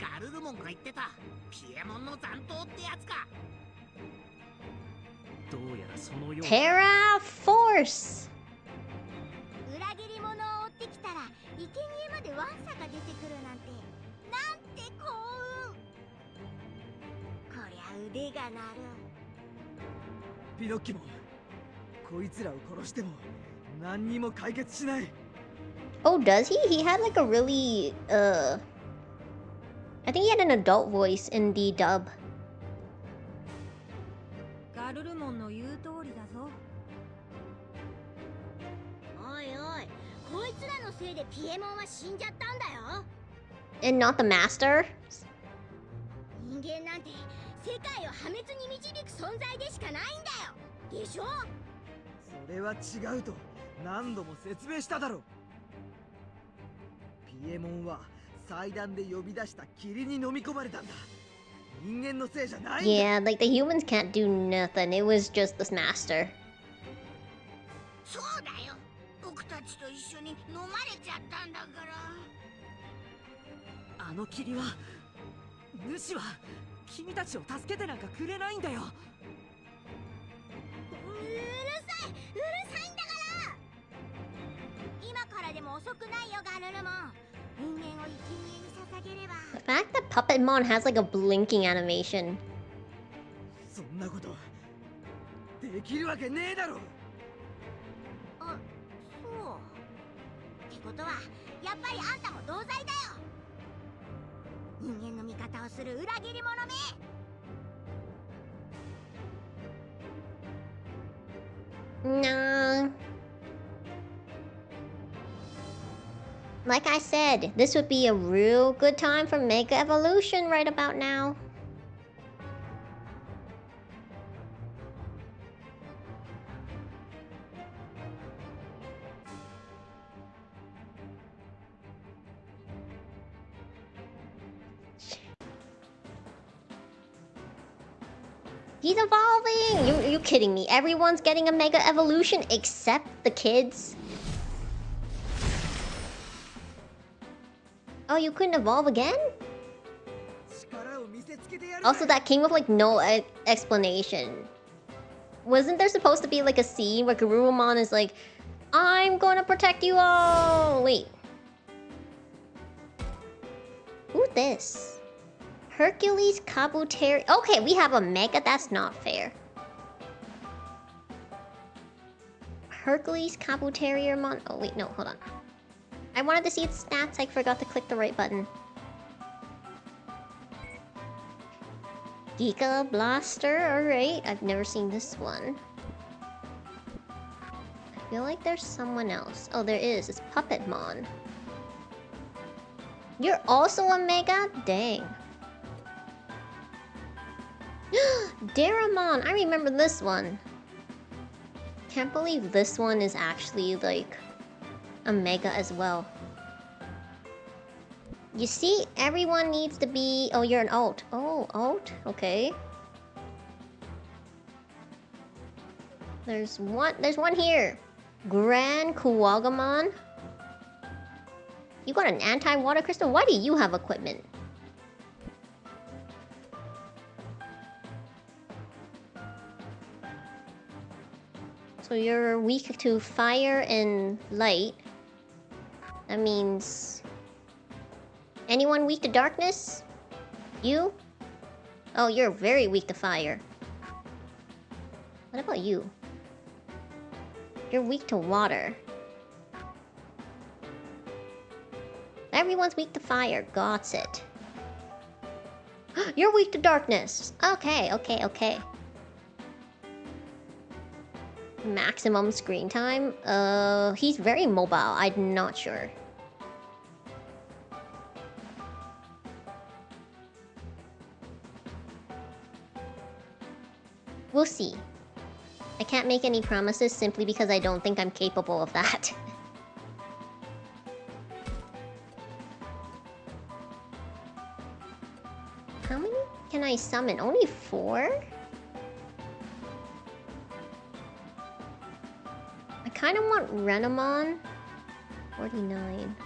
ガルルモンが言ってたピエモンの残党ってやつか。どうやらそのよう。 Terra Force! 裏切り者を追ってきたら生贄までワンサが出てくるなんてなんて幸運。こりゃ腕が鳴る。ピノッキモン、こいつらを殺しても何にも解決しない。 Oh, does he? He had like a really, I think he had an adult voice in the dub. ガルルモンの言う通りだぞ。おいおい、こいつらのせいでピエモンは死んじゃったんだよ。 And not the master? 人間なんて世界を破滅に導く存在でしかないんだよ。でしょ？それは違うと何度も説明しただろう。ピエモンは祭壇で呼び出した霧に飲み込まれたんだ。人間のせいじゃないんだ。 Yeah, like the humans can't do nothing. It was just this master. そうだよ。僕たちと一緒に飲まれちゃったんだから。あの霧は、主は君たちを助けてなんかくれないんだよ。うるさいんだから。今からでも遅くないよガルルモン。人間を生贄に捧げれば。 The fact that Puppetmon has like a blinking animation. そんなことできるわけねえだろ。あ、そうってことはやっぱりあんたも同罪だよ。人間の味方をする裏切り者め。Nah. Like I said, this would be a real good time for Mega Evolution right about now. He's evolving! Are you kidding me? Everyone's getting a Mega Evolution except the kids? Oh, you couldn't evolve again? Also, that came with like no explanation. Wasn't there supposed to be like a scene where Garurumon is like, I'm gonna protect you all? Wait. Who's this? Hercules Kabuteria. Okay, we have a Mega. That's not fair. Hercules Kabuteriormon. Oh, wait, no, hold on. I wanted to see its stats. I forgot to click the right button. Giga Blaster. Alright, I've never seen this one. I feel like there's someone else. Oh, there is. It's Puppetmon. You're also a Mega? Dang. Daramon! I remember this one. Can't believe this one is actually like a Mega as well. You see, everyone needs to be... Oh, you're an alt. Oh, alt? Okay. There's one here. Grand Kuwagamon. You got an anti-water crystal? Why do you have equipment? So you're weak to fire and light. That means... Anyone weak to darkness? You? Oh, you're very weak to fire. What about you? You're weak to water. Everyone's weak to fire. Got it. You're weak to darkness. Okay, okay, okay. Maximum screen time? He's very mobile. I'm not sure. We'll see. I can't make any promises simply because I don't think I'm capable of that. How many can I summon? Only 4? I kind of want Renamon. 49.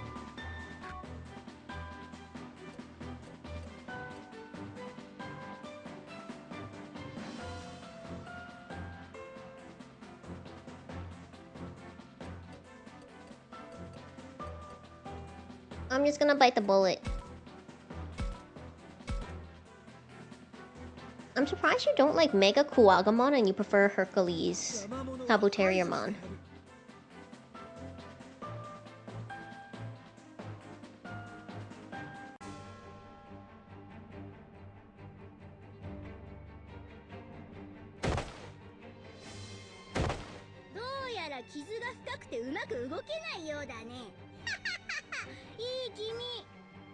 I'm just gonna bite the bullet. I'm surprised you don't like Mega Kuwagamon and you prefer Hercules Kabuteriormon.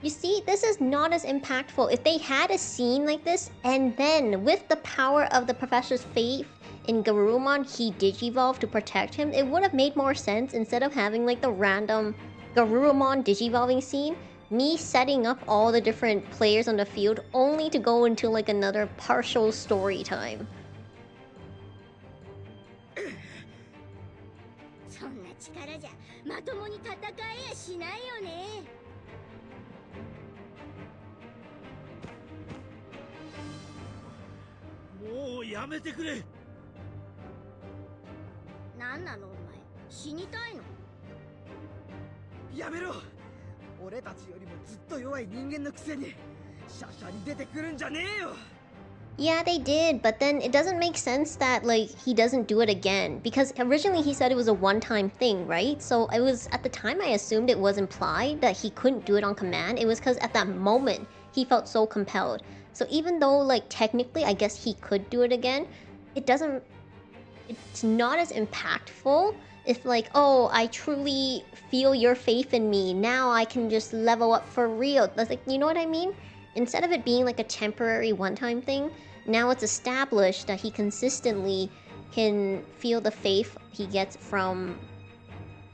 You see, this is not as impactful. If they had a scene like this, and then with the power of the Professor's faith in Garurumon, he digivolved to protect him, it would have made more sense instead of having like the random Garurumon digivolving scene. Me setting up all the different players on the field only to go into like another partial story time. そんな力じゃまともに戦えやしないよね。もうやめてくれ。なんなのお前、死にたいの？やめろ。俺たちよりもずっと弱い人間のくせにシャシャに出てくるんじゃねえよ。 Yeah, they did, but then it doesn't make sense that like he doesn't do it again because originally he said it was a one-time thing, right? So it was at the time I assumed it was implied that he couldn't do it on command. It was because at that moment he felt so compelled. So even though like technically I guess he could do it again, it's not as impactful if like, oh, I truly feel your faith in me, now I can just level up for real. That's like, you know what I mean? Instead of it being like a temporary one-time thing, now it's established that he consistently can feel the faith he gets from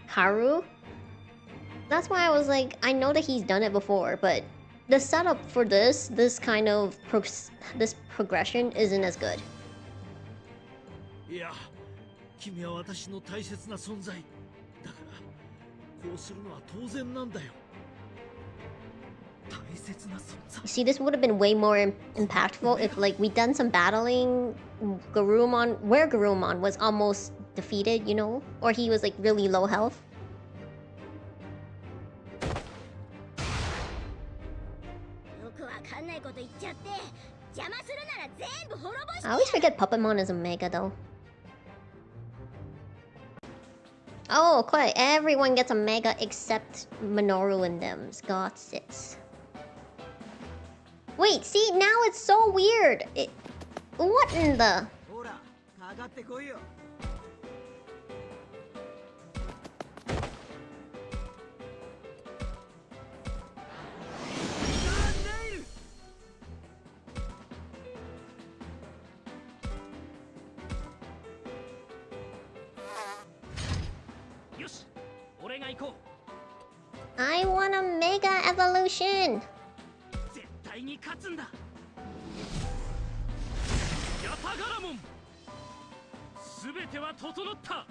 Haru. That's why I was like, I know that he's done it before, but the setup for this kind of this progression isn't as good. いや、君は私の大切な存在だから、こうするのは当然なんだよ。 You see, this would have been way more impactful if like we'd done some battling Garurumon, where Garurumon was almost defeated, you know? Or he was like really low health. I always forget Puppetmon is a Mega though. Oh, okay, everyone gets a Mega except Minoru and them's. Got it. Wait, see, now it's so weird. What in the... I want a Mega Evolution! に勝つんだ。ヤタガラモン、すべては整った。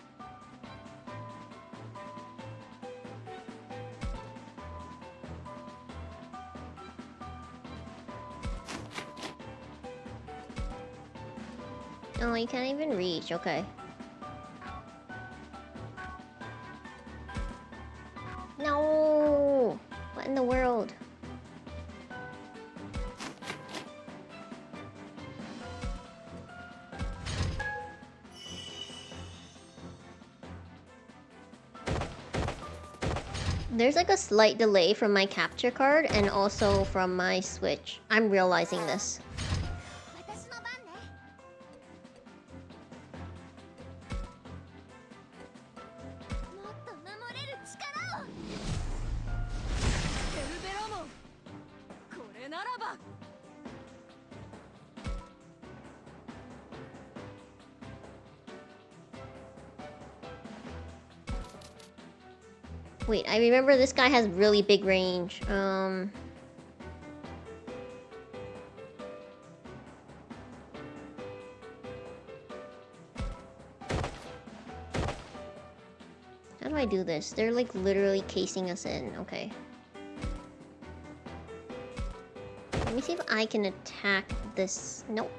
Oh, you can't even reach. Okay. No! What in the world? There's like a slight delay from my capture card and also from my Switch. I'm realizing this. Wait, I remember this guy has really big range. How do I do this? They're like literally casing us in. Okay. Let me see if I can attack this. Nope.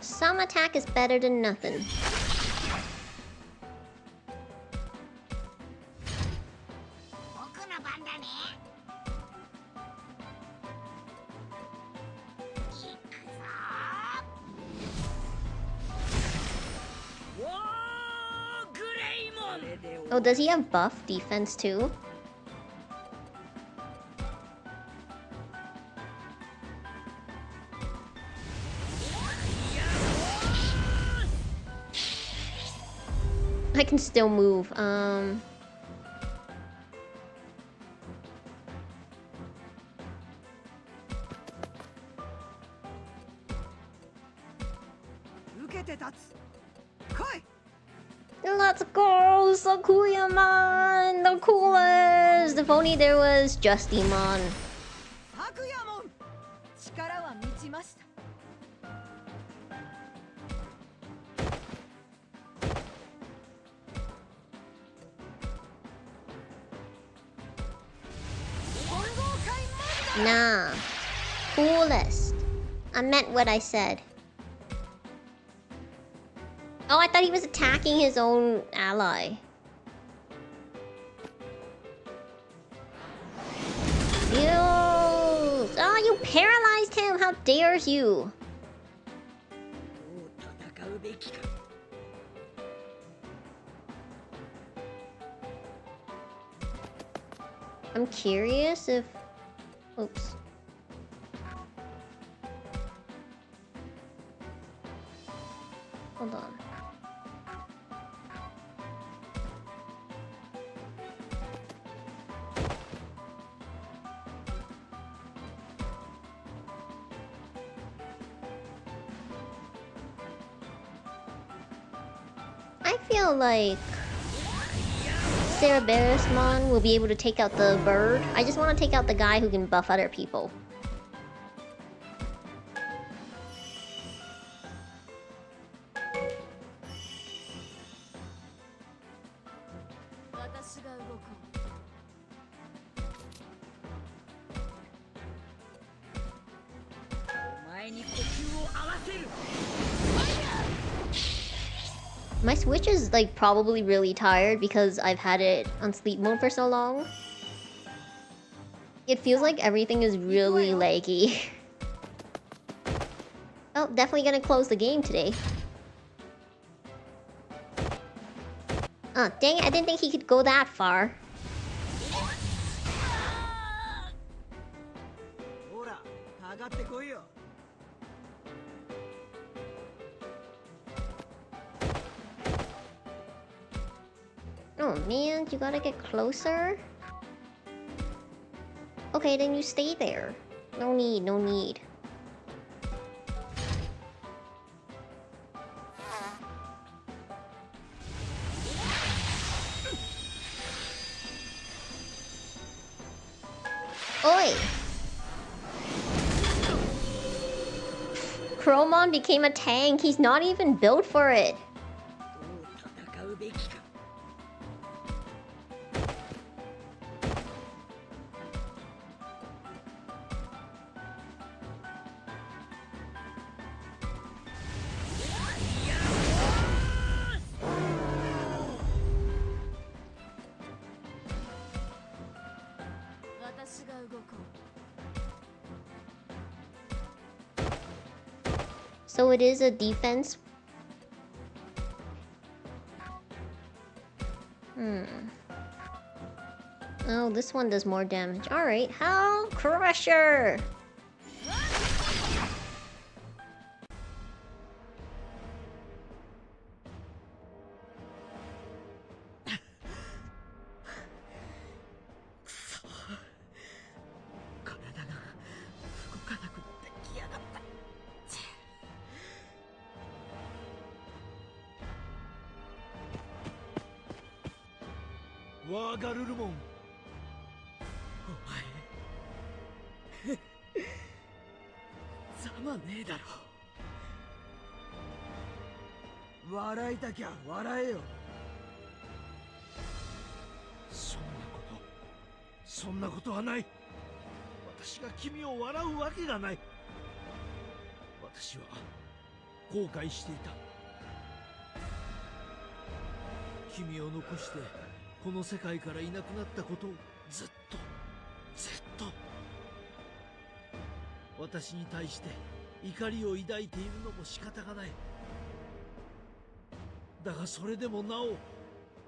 Some attack is better than nothing. Oh, does he have buff defense too? I can still move. Let's go, Sakuyamon, the coolest. If only there was just Digimon. Sakuyamon, 力は満ちました。Nah. Coolest. I meant what I said. Oh, I thought he was attacking his own ally. You! Oh, you paralyzed him! How dares you! I'm curious if... Oops. Hold on. I feel like Cereberusmon will be able to take out the bird. I just want to take out the guy who can buff other people. My Switch is like probably really tired because I've had it on sleep mode for so long. It feels like everything is really laggy. Oh, definitely gonna close the game today. Oh, dang it, I didn't think he could go that far. Oh man, you gotta get closer? Okay, then you stay there. No need, no need. Oi! Cromon became a tank. He's not even built for it. So it is a defense. Oh, this one does more damage. Alright, Hell Crusher!そんなことはない。私が君を笑うわけがない。私は後悔していた。君を残してこの世界からいなくなったことをずっと私に対して怒りを抱いているのも仕方がない。だがそれでもなお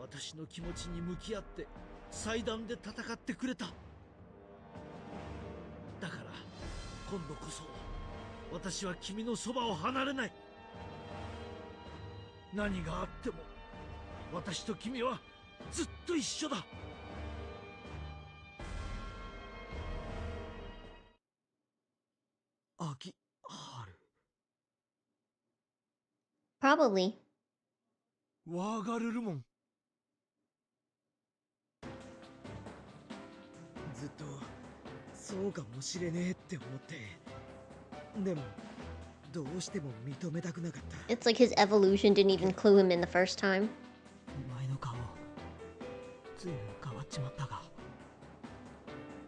私の気持ちに向き合って祭壇で戦ってくれた。だから今度こそ私は君のそばを離れない。何があっても私と君はずっと一緒だ。秋春 Probably. ワーガルルモン。ずっとそうかもしれねえって思って、でもどうしても認めたくなかった。 It's like his evolution didn't even clue him in the first time. お前の顔随分変わっちまったが、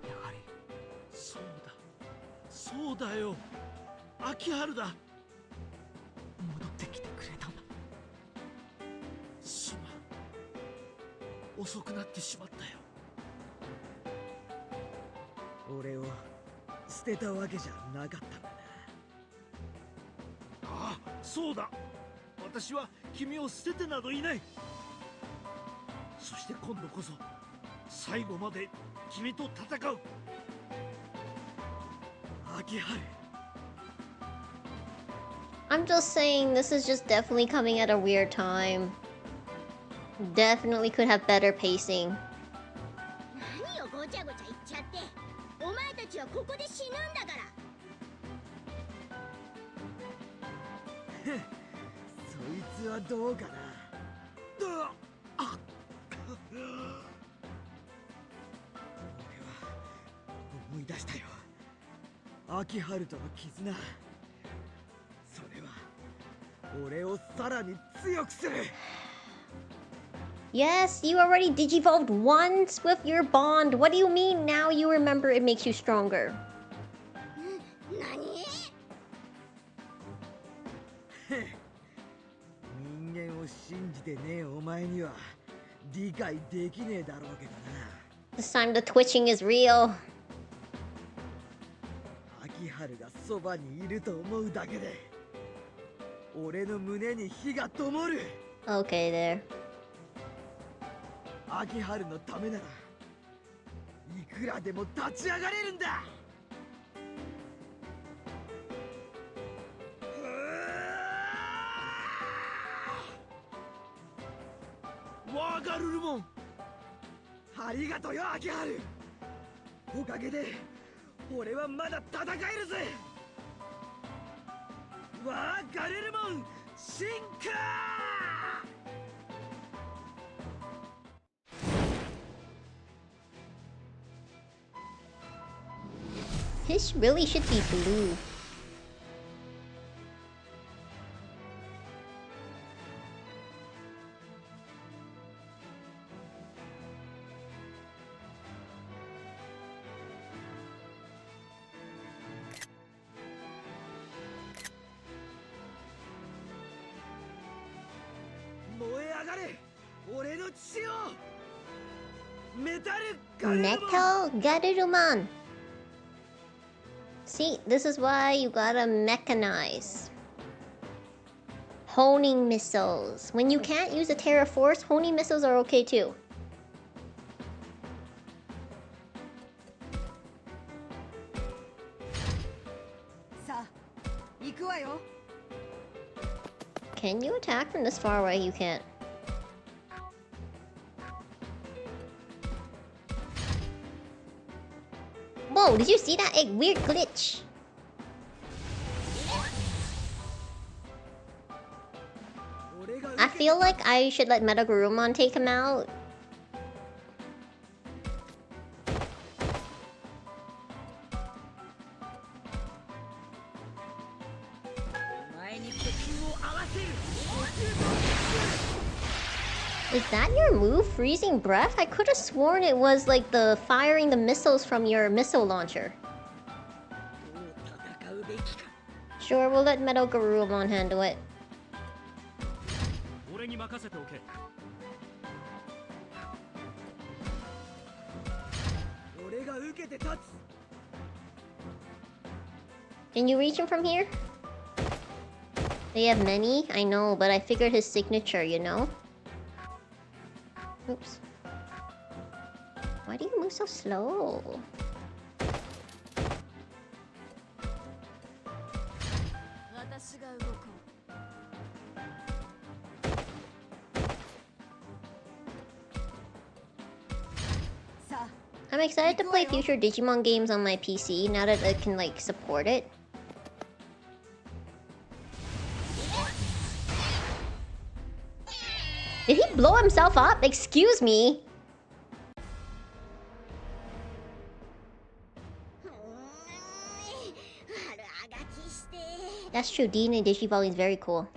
やはりそうだ。そうだよ。秋春だ。戻ってきてくれたんだ。すまん。遅くなってしまったよ。俺を捨てたわけじゃなかったんだな。ああ、そうだ。私は君を捨ててなどいない。そして今度こそ最後まで君と戦う。秋春。 I'm just saying, this is just definitely coming at a weird time. Definitely could have better pacing. 何よごちゃごちゃ言っちゃって。お前たちはここで死ぬんだから。そいつはどうかな。俺は思い出したよ。秋春との絆。それは俺をさらに強くする。 Yes, you already digivolved once with your bond. What do you mean now you remember it makes you stronger? 何？人間を信じてねえお前には理解できねえだろうけどな。 This time the twitching is real. 秋春がそばにいると思うだけで俺の胸に火が灯る。 Okay, there. 秋春のためならいくらでも立ち上がれるんだ。ワーガルルモン。ありがとうよ秋春。おかげで俺はまだ戦えるぜ。ワーガルルモン進化。 His really should be blue. Metal Garurumon. See, this is why you gotta mechanize. Honing missiles. When you can't use a Terra Force, honing missiles are okay too. Can you attack from this far away? You can't. Whoa, did you see that weird glitch? I feel like I should let Metagurumon take him out. Is that your move, Freezing Breath? I could have sworn it was like the firing the missiles from your missile launcher. Sure, we'll let Metagurumon handle it. Can you reach him from here? They have many? I know, but I figured his signature, you know? Oops. Why do you move so slow? I'm excited to play future Digimon games on my PC now that it can like support it. Did he blow himself up? Excuse me. That's true, DNA Digivolving is very cool.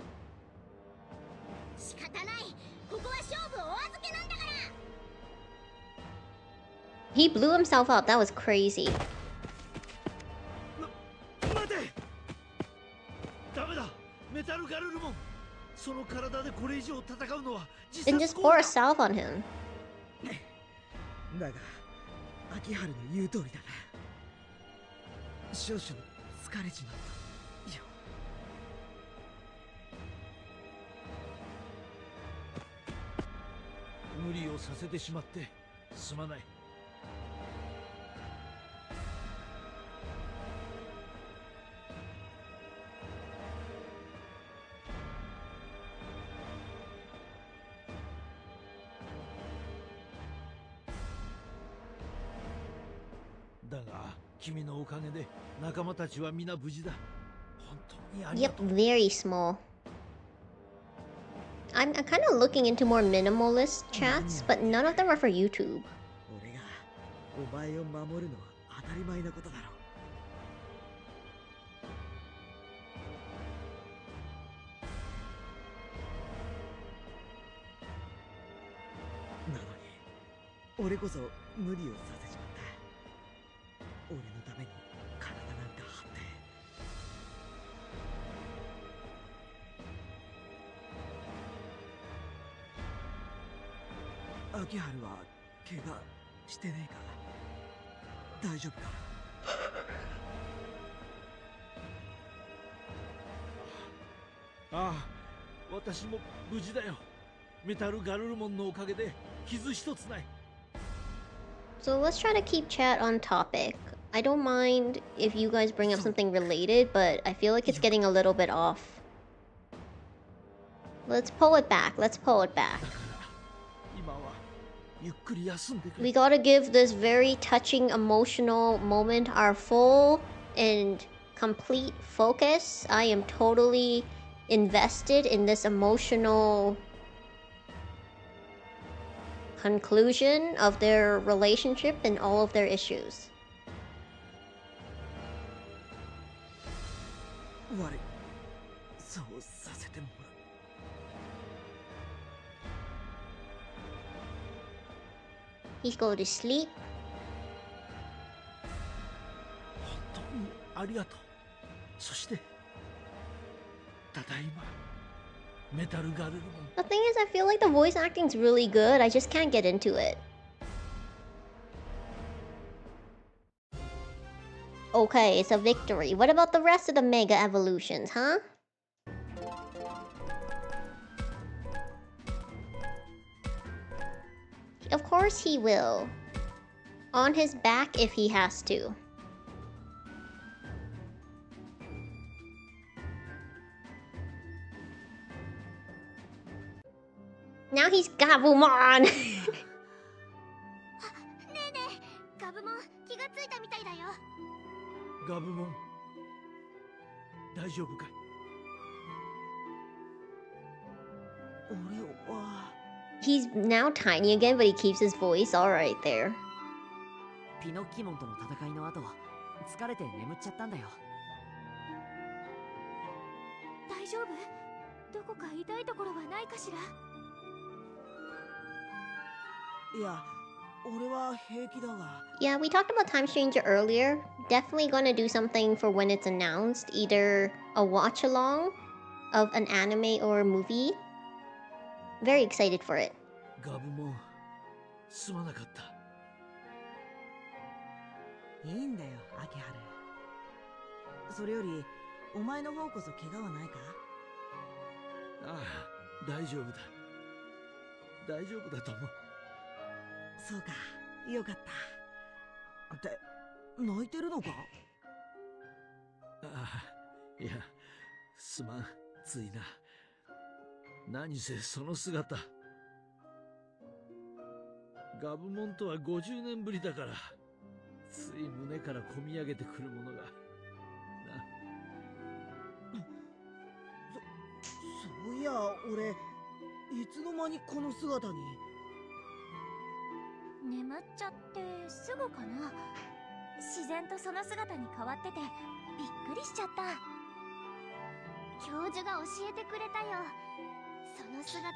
He blew himself up, that was crazy. タルガルルモン、その体でこれ以上戦うのは自 And 殺 just 行 pour a 為だ。 salve on him. だが秋春の言う通りだな。少々疲れちまったよ。無理をさせてしまってすまない。だが君のおかげで仲間たちは皆無事だ。本当にありが Yep, とう。 very small. I'm kind of looking into more minimalist chats, but none of them are for YouTube. 俺がお前を守るのは当たり前なことだろう。なのに俺こそ無理をさせちまった。俺のために体なんか張って。秋春は怪我してねえか？大丈夫か？ああ、私も無事だよ。メタルガルルモンのおかげで傷一つない。 So let's try to keep chat on topic. I don't mind if you guys bring up something related, but I feel like it's getting a little bit off. Let's pull it back. Let's pull it back. 今はゆっくり休んでくれ。 We gotta give this very touching, emotional moment our full and complete focus. I am totally invested in this emotional conclusion of their relationship and all of their issues. 悪い。そうさせてもらう。 He's go to sleep. 本当にありがとう。そしてただいまメタルガルルモン。 The thing is, I feel like the voice acting's really good. I just can't get into it. Okay, it's a victory. What about the rest of the Mega Evolutions, huh? Of course he will. On his back if he has to. Now he's Gabumon! ねえねえ、ガブモン気がついたみたいだよ。ガブモン、大丈夫かい？ 俺は He's now tiny again, but he keeps his voice all right there. ピノッキモンとの戦いの後疲れて眠っちゃったんだよ。大丈夫？どこか痛いところはないかしら？いや、俺は平気だが。 Yeah, we talked about Time Stranger earlier. Definitely gonna do something for when it's announced. Either a watch along of an anime or a movie. Very excited for it. ガブモン、すまなかった。いいんだよ、秋春。それよりお前の方こそ怪我はないか？ああ、大丈夫だ。大丈夫だと思う。そうか、よかった。って泣いてるのか？ああ、いや、すまん、ついな。何せその姿。ガブモンとは50年ぶりだから、つい胸からこみ上げてくるものが。な。そういや、俺いつの間にこの姿に。眠っちゃってすぐかな。自然とその姿に変わっててびっくりしちゃった。教授が教えてくれたよ。その姿が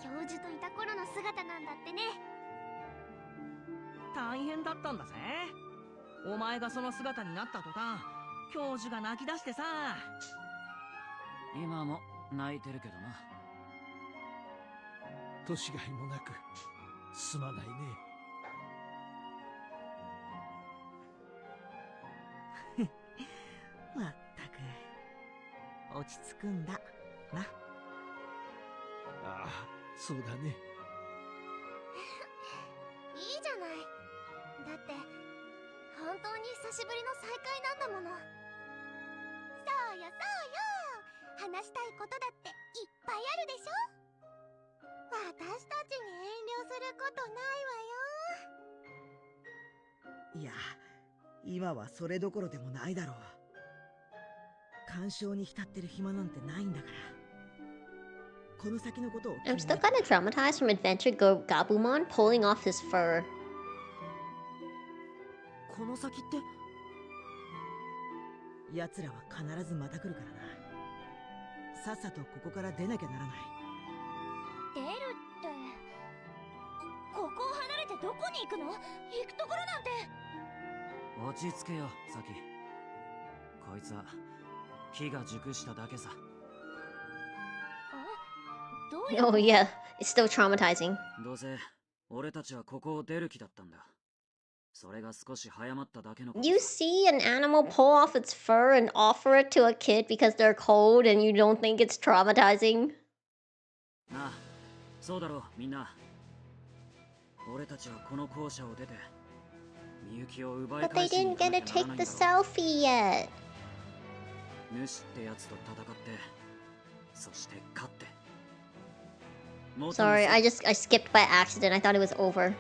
教授といた頃の姿なんだってね。大変だったんだぜ。お前がその姿になった途端教授が泣き出してさ。今も泣いてるけどな。年がいもなくすまないね。まったく落ち着くんだな。ああ、そうだね。いいじゃない。だって本当に久しぶりの再会なんだもの。そうよそうよ、話したいことだっていっぱいあるでしょ。私たちに遠慮することないわよ。いや、今はそれどころでもないだろう。干渉に浸ってる暇なんてないんだから。この先のことを I'm still kind of traumatized from Adventure Gabumon pulling off his fur. この先って？奴らは必ずまた来るからな。さっさとここから出なきゃならない。出るってここを離れてどこに行くの？行くところなんて。落ち着けよ、サキ。こいつは木が熟しただけさ。どういう Oh yeah, it's still traumatizing. どうせ俺たちはここを出る気だったんだ。それが少し早まっただけの。 You see an animal pull off its fur and offer it to a kid because they're cold and you don't think it's traumatizing? なあ、そうだろう、みんな。俺たちはこの校舎を出てみゆきを奪い But they 返しに didn't 行かな get き to ゃなら take ないん the だろう。 selfie yet. 主ってやつと戦って、そして勝って。 Sorry, I skipped by accident. I thought it was over.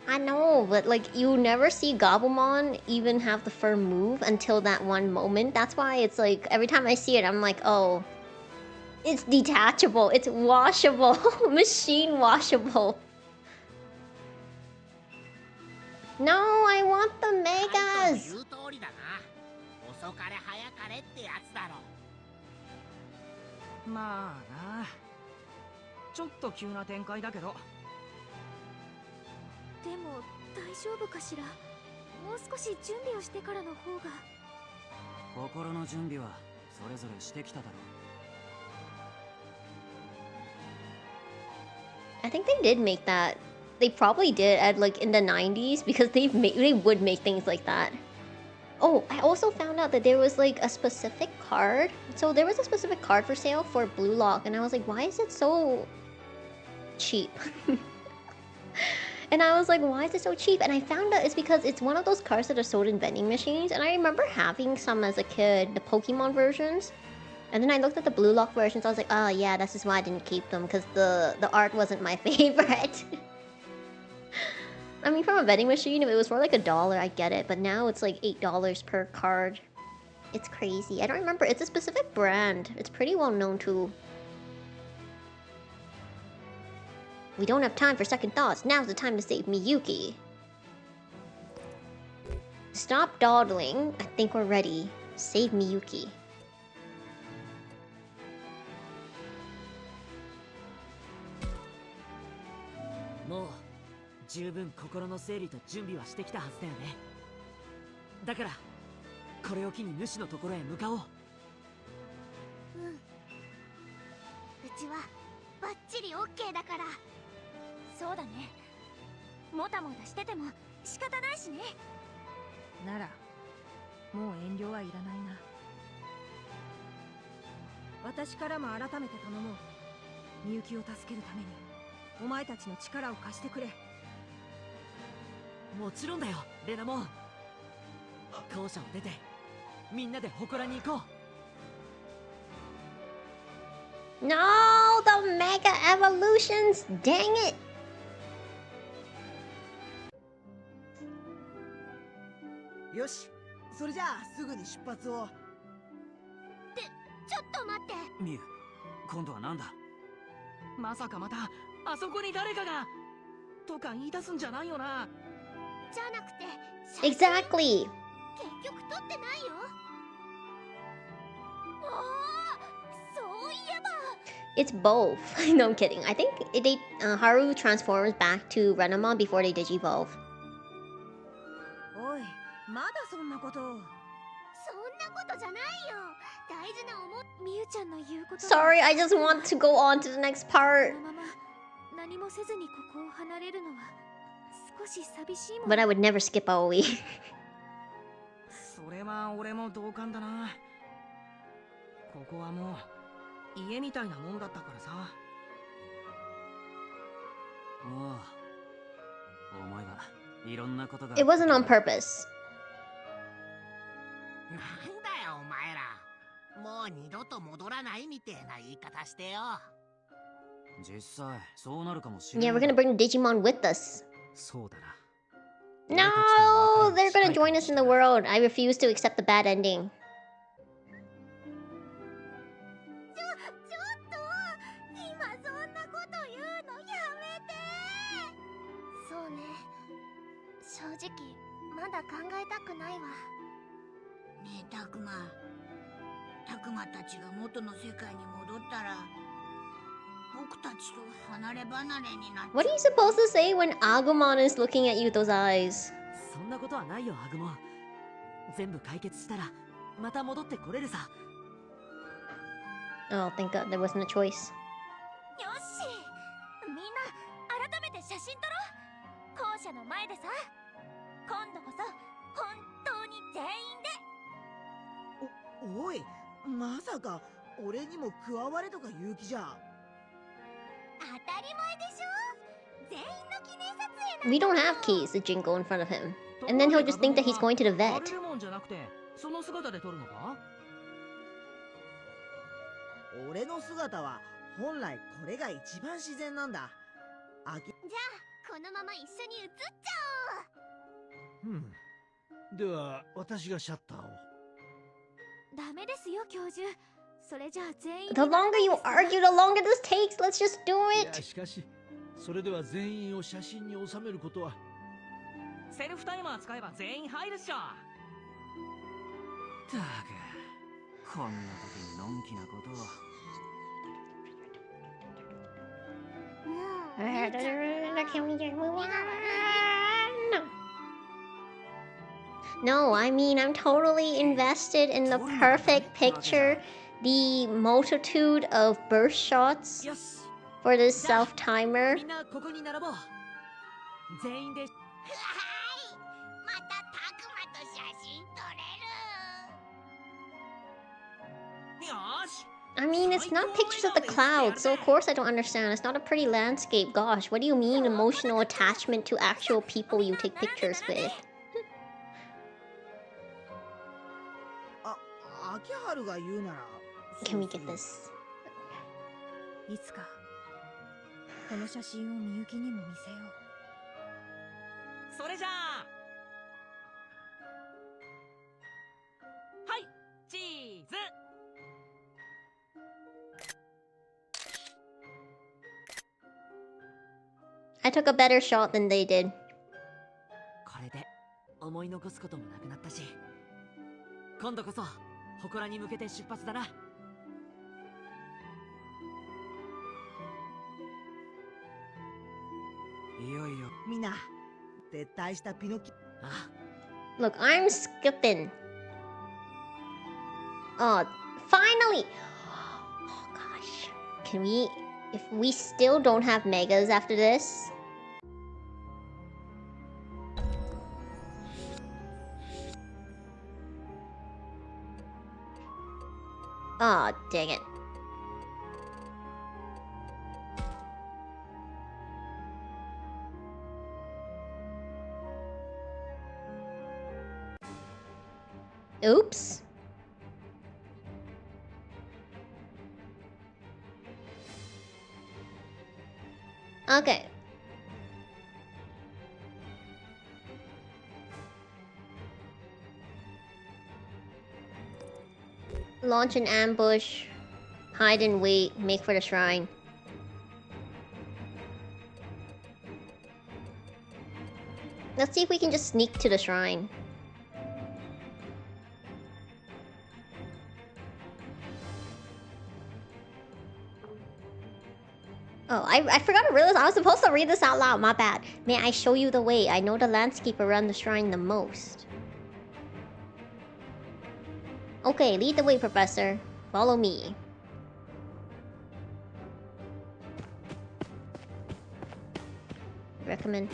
I know, but like you never see Gabumon even have the fur move until that one moment. That's why it's like every time I see it, I'm like, oh, it's detachable, it's washable, machine washable. No, I want the megas. 言う通りだな。遅かれ早かれってやつだろ。まあな、ちょっと急な展開だけど。でも大丈夫かしら。もう少し準備をしてからの方が。心の準備はそれぞれしてきただろう。 I think they did make that. They probably did at like in the 90s because they would make things like that. Oh, I also found out that there was like a specific card. So there was a specific card for sale for Blue Lock, and I was like, why is it so cheap? And I was like, why is it so cheap? And I found out it's because it's one of those cards that are sold in vending machines. And I remember having some as a kid, the Pokemon versions. And then I looked at the Blue Lock versions. I was like, oh yeah, this is why I didn't keep them, because the art wasn't my favorite. I mean, from a vending machine, if it was for like $1, I get it. But now it's like $8 per card. It's crazy. I don't remember. It's a specific brand. It's pretty well known too. We don't have time for second thoughts. Now's the time to save Miyuki. Stop dawdling. I think we're ready. Save Miyuki. もう十分心の整理と準備はしてきたはずだよね。だからこれを機に主のところへ向かおう。うちはバッチリオッケーだから。そうだね。もたもたしてても仕方ないしね。ならもう遠慮はいらないな。私からも改めて頼もう。みゆきを助けるためにお前たちの力を貸してくれ。もちろんだよ、レナモン。校舎を出てみんなで祠に行こう。 No, the Mega Evolutions! Dang it! よし、それじゃあすぐに出発を。ちょっと待って。ミュウ、今度はなんだ。まさかまたあそこに誰かがとか言い出すんじゃないよな。じゃなくて Exactly! 結局撮ってないよ。そういえば It's both. No, I'm kidding. I think Haru transforms back to Renamon before they digivolve. おい、まだそんなことを。そんなことじゃない事な思い。みゆちゃんの言うこと。 Sorry, I just want to go on to the next こ part. のまま何もせずにここを離れるのは少し寂しいもん。 But I would never skip Aoi. それは俺も同感だな。ここはもう家みたいなもんだったからさ。おう、思えばいろんなことが。 It wasn't on purpose. なんだよお前ら、もう二度と戻らないみてえな言い方してよ。実際そうなるかもしれない。 Yeah, we're gonna bring Digimon with us. そうだな。 No, they're gonna join us in the world. I refuse to accept the bad ending. ちょっと今そんなこと言うのやめて。そうね、正直まだ考えたくないわ。ねえたくまたちが元の世界に戻ったら僕たちと離れ離れになっちゃう。 What are you supposed to say when Agumon is looking at you with those eyes? そんなことはないよ、アグモン。全部解決したらまた戻ってこれるさ。 Oh, thank God there wasn't a choice. よし、みんな改めて写真撮ろう。校舎の前でさ。今度こそ本当に全員で。おい、まさか俺にも加われとか言う気じゃ。当たり前でしょ。全員の記念撮影。 We don't have keys to jingle in front of him. And then he'll just think that he's going to the ガ vet. ルルモンじゃなくてその姿で撮るのか？俺の姿は本来これが一番自然なんだ。じゃあこのまま一緒に写っちゃでは私がシャッターを。ダメですよ教授。それじゃあ全員 The longer you argue, the longer this takes. Let's just do いや it. しかしそれでは全員を写真に収めることは。セルフタイマー使えば全員入るっしょ。たく、こんな時にのんきなことを。Can we just move on? No, I mean, I'm totally invested in the perfect picture, the multitude of burst shots よし、 for this self timer. みんなここに並ぼう。全員で。う。はい、またたくまと写真撮れる。よーし。 I mean, it's not pictures of the clouds, so of course I don't understand. It's not a pretty landscape. Gosh, what do you mean emotional attachment to actual people you take pictures with? 秋春が言うなら。 Can we get this? いつかこの写真をみゆきにも見せよう。それじゃあ。はい、チーズ。 I took a better shot than they did. これで思い残すこともなくなったし、今度こそ祠に向けて出発だな。いよいよ。みんな撤退したピノキ。あ、 Look, I'm skipping. Oh, finally! Oh gosh. Can we... If we still don't have megas after this... Oh, dang it. Oops. Okay. Launch an ambush. Hide and wait. Make for the shrine. Let's see if we can just sneak to the shrine. Oh, I forgot to realize I was supposed to read this out loud. My bad. May I show you the way? I know the landscape around the shrine the most. Okay, lead the way, Professor. Follow me. Recommend.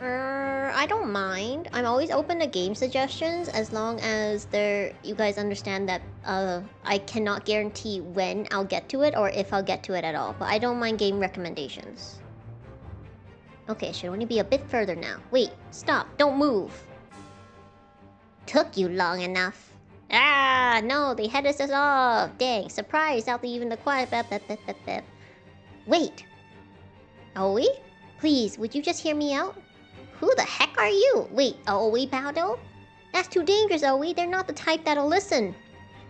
I don't mind. I'm always open to game suggestions as long as you guys understand that I cannot guarantee when I'll get to it or if I'll get to it at all. But I don't mind game recommendations. Okay, it should only be a bit further now. Wait, stop, don't move. Took you long enough. Ah, no, they headed us off. Dang, surprise, out even the quiet. Wait. Aoi? Please, would you just hear me out? Who the heck are you? Wait, Aoi Bado? That's too dangerous, Aoi. They're not the type that'll listen.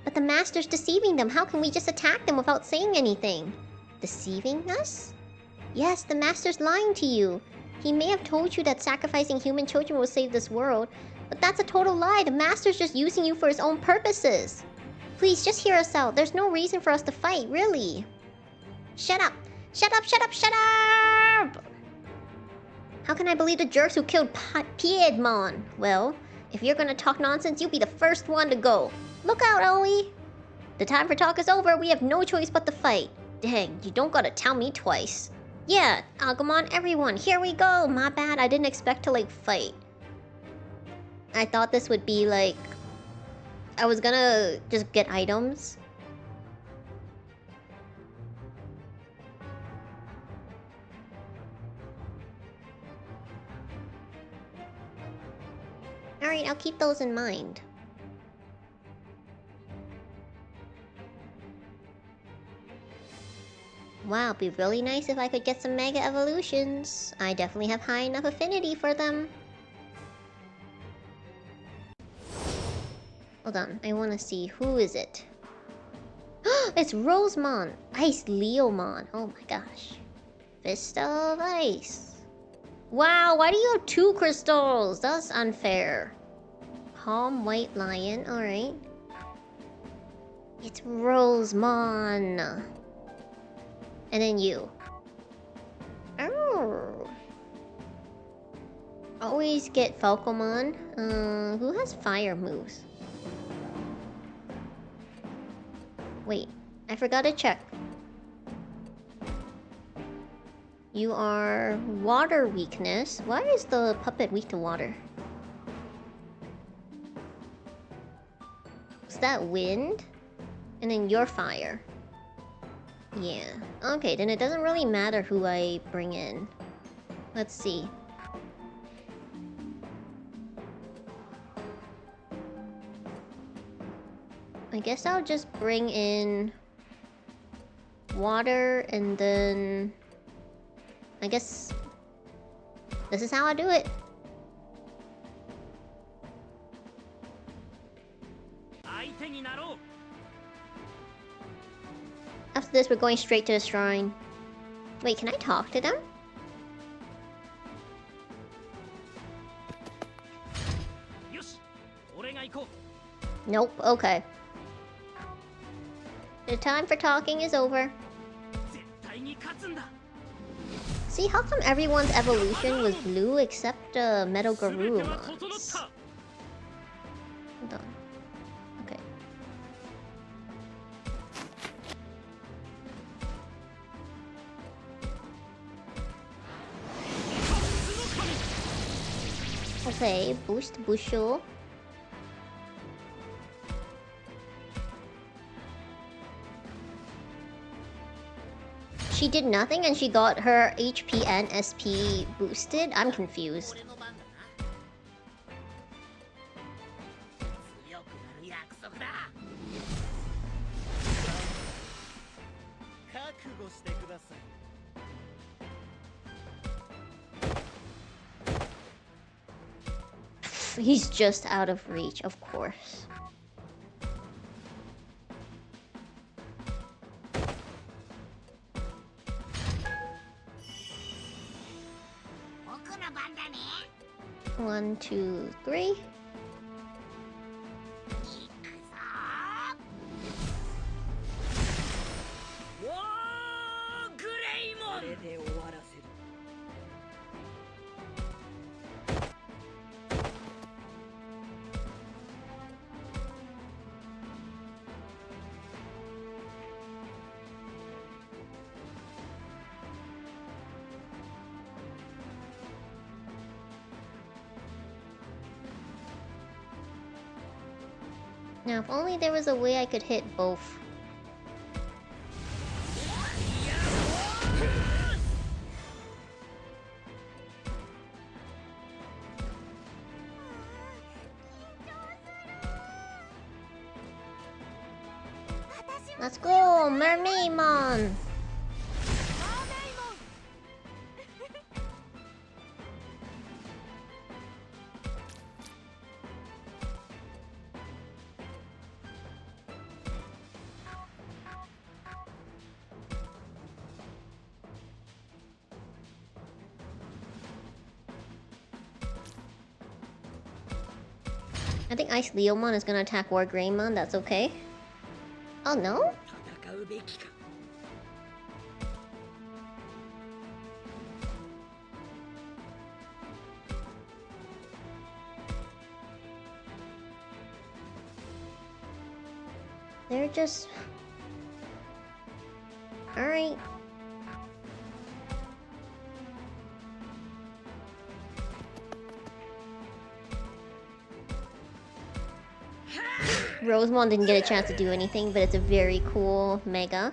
But the master's deceiving them. How can we just attack them without saying anything? Deceiving us? Yes, the master's lying to you. He may have told you that sacrificing human children will save this world, but that's a total lie. The master's just using you for his own purposes. Please, just hear us out. There's no reason for us to fight, really. Shut up! Shut up, shut up, shut up! How can I believe the jerks who killed Piedmon? Well, if you're gonna talk nonsense, you'll be the first one to go. Look out, Aoi! The time for talk is over. We have no choice but to fight. Dang, you don't gotta tell me twice. Yeah, Agumon, everyone, here we go! My bad, I didn't expect to, fight. I thought this would be, I was gonna just get items. Alright, I'll keep those in mind. Wow, it'd be really nice if I could get some Mega Evolutions. I definitely have high enough affinity for them. Hold on, I wanna see, who is it? It's Rosemon! Ice Leomon, oh my gosh. Fist of Ice. Wow, why do you have 2 crystals? That's unfair. Calm White Lion, alright. It's Rosemon. And then you. Oh. Always get Falcomon. Who has fire moves? Wait, I forgot to check. You are water weakness. Why is the puppet weak to water? Is that wind? And then you're fire. Yeah. Okay, then it doesn't really matter who I bring in. Let's see. I guess I'll just bring in water and then I guess this is how I do it. After this, we're going straight to the shrine. Wait, can I talk to them? Nope, okay. The time for talking is over. See, how come everyone's evolution was blue except Metal Garurumon's? Hold on. Okay. Okay, boost Bushu. She did nothing and she got her HP and SP boosted? I'm confused. He's just out of reach, of course. One, two, three. Now, if only there was a way I could hit both. Let's go, Mermaidmon! I think Ice Leomon is gonna attack War Greymon, that's okay. Oh no? They're just... Alright. Rosemon didn't get a chance to do anything, but it's a very cool Mega.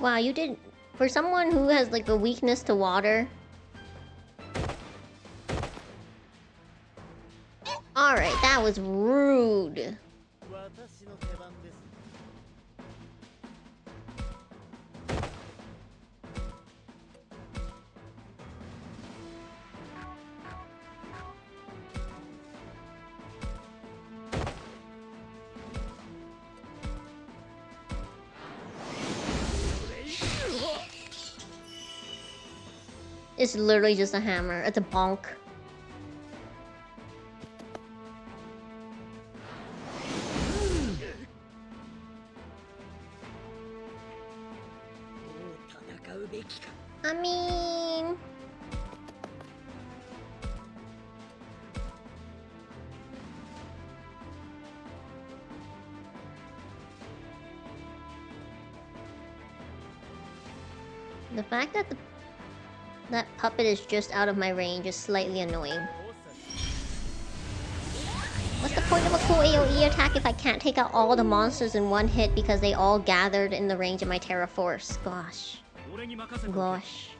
Wow, you did... For someone who has like a weakness to water... Alright, that was rude. It's literally just a hammer. It's a bonk. I mean... The fact that that puppet is just out of my range is slightly annoying. What's the point of a cool AoE attack if I can't take out all the monsters in one hit because they all gathered in the range of my Terra Force? Gosh. Gosh.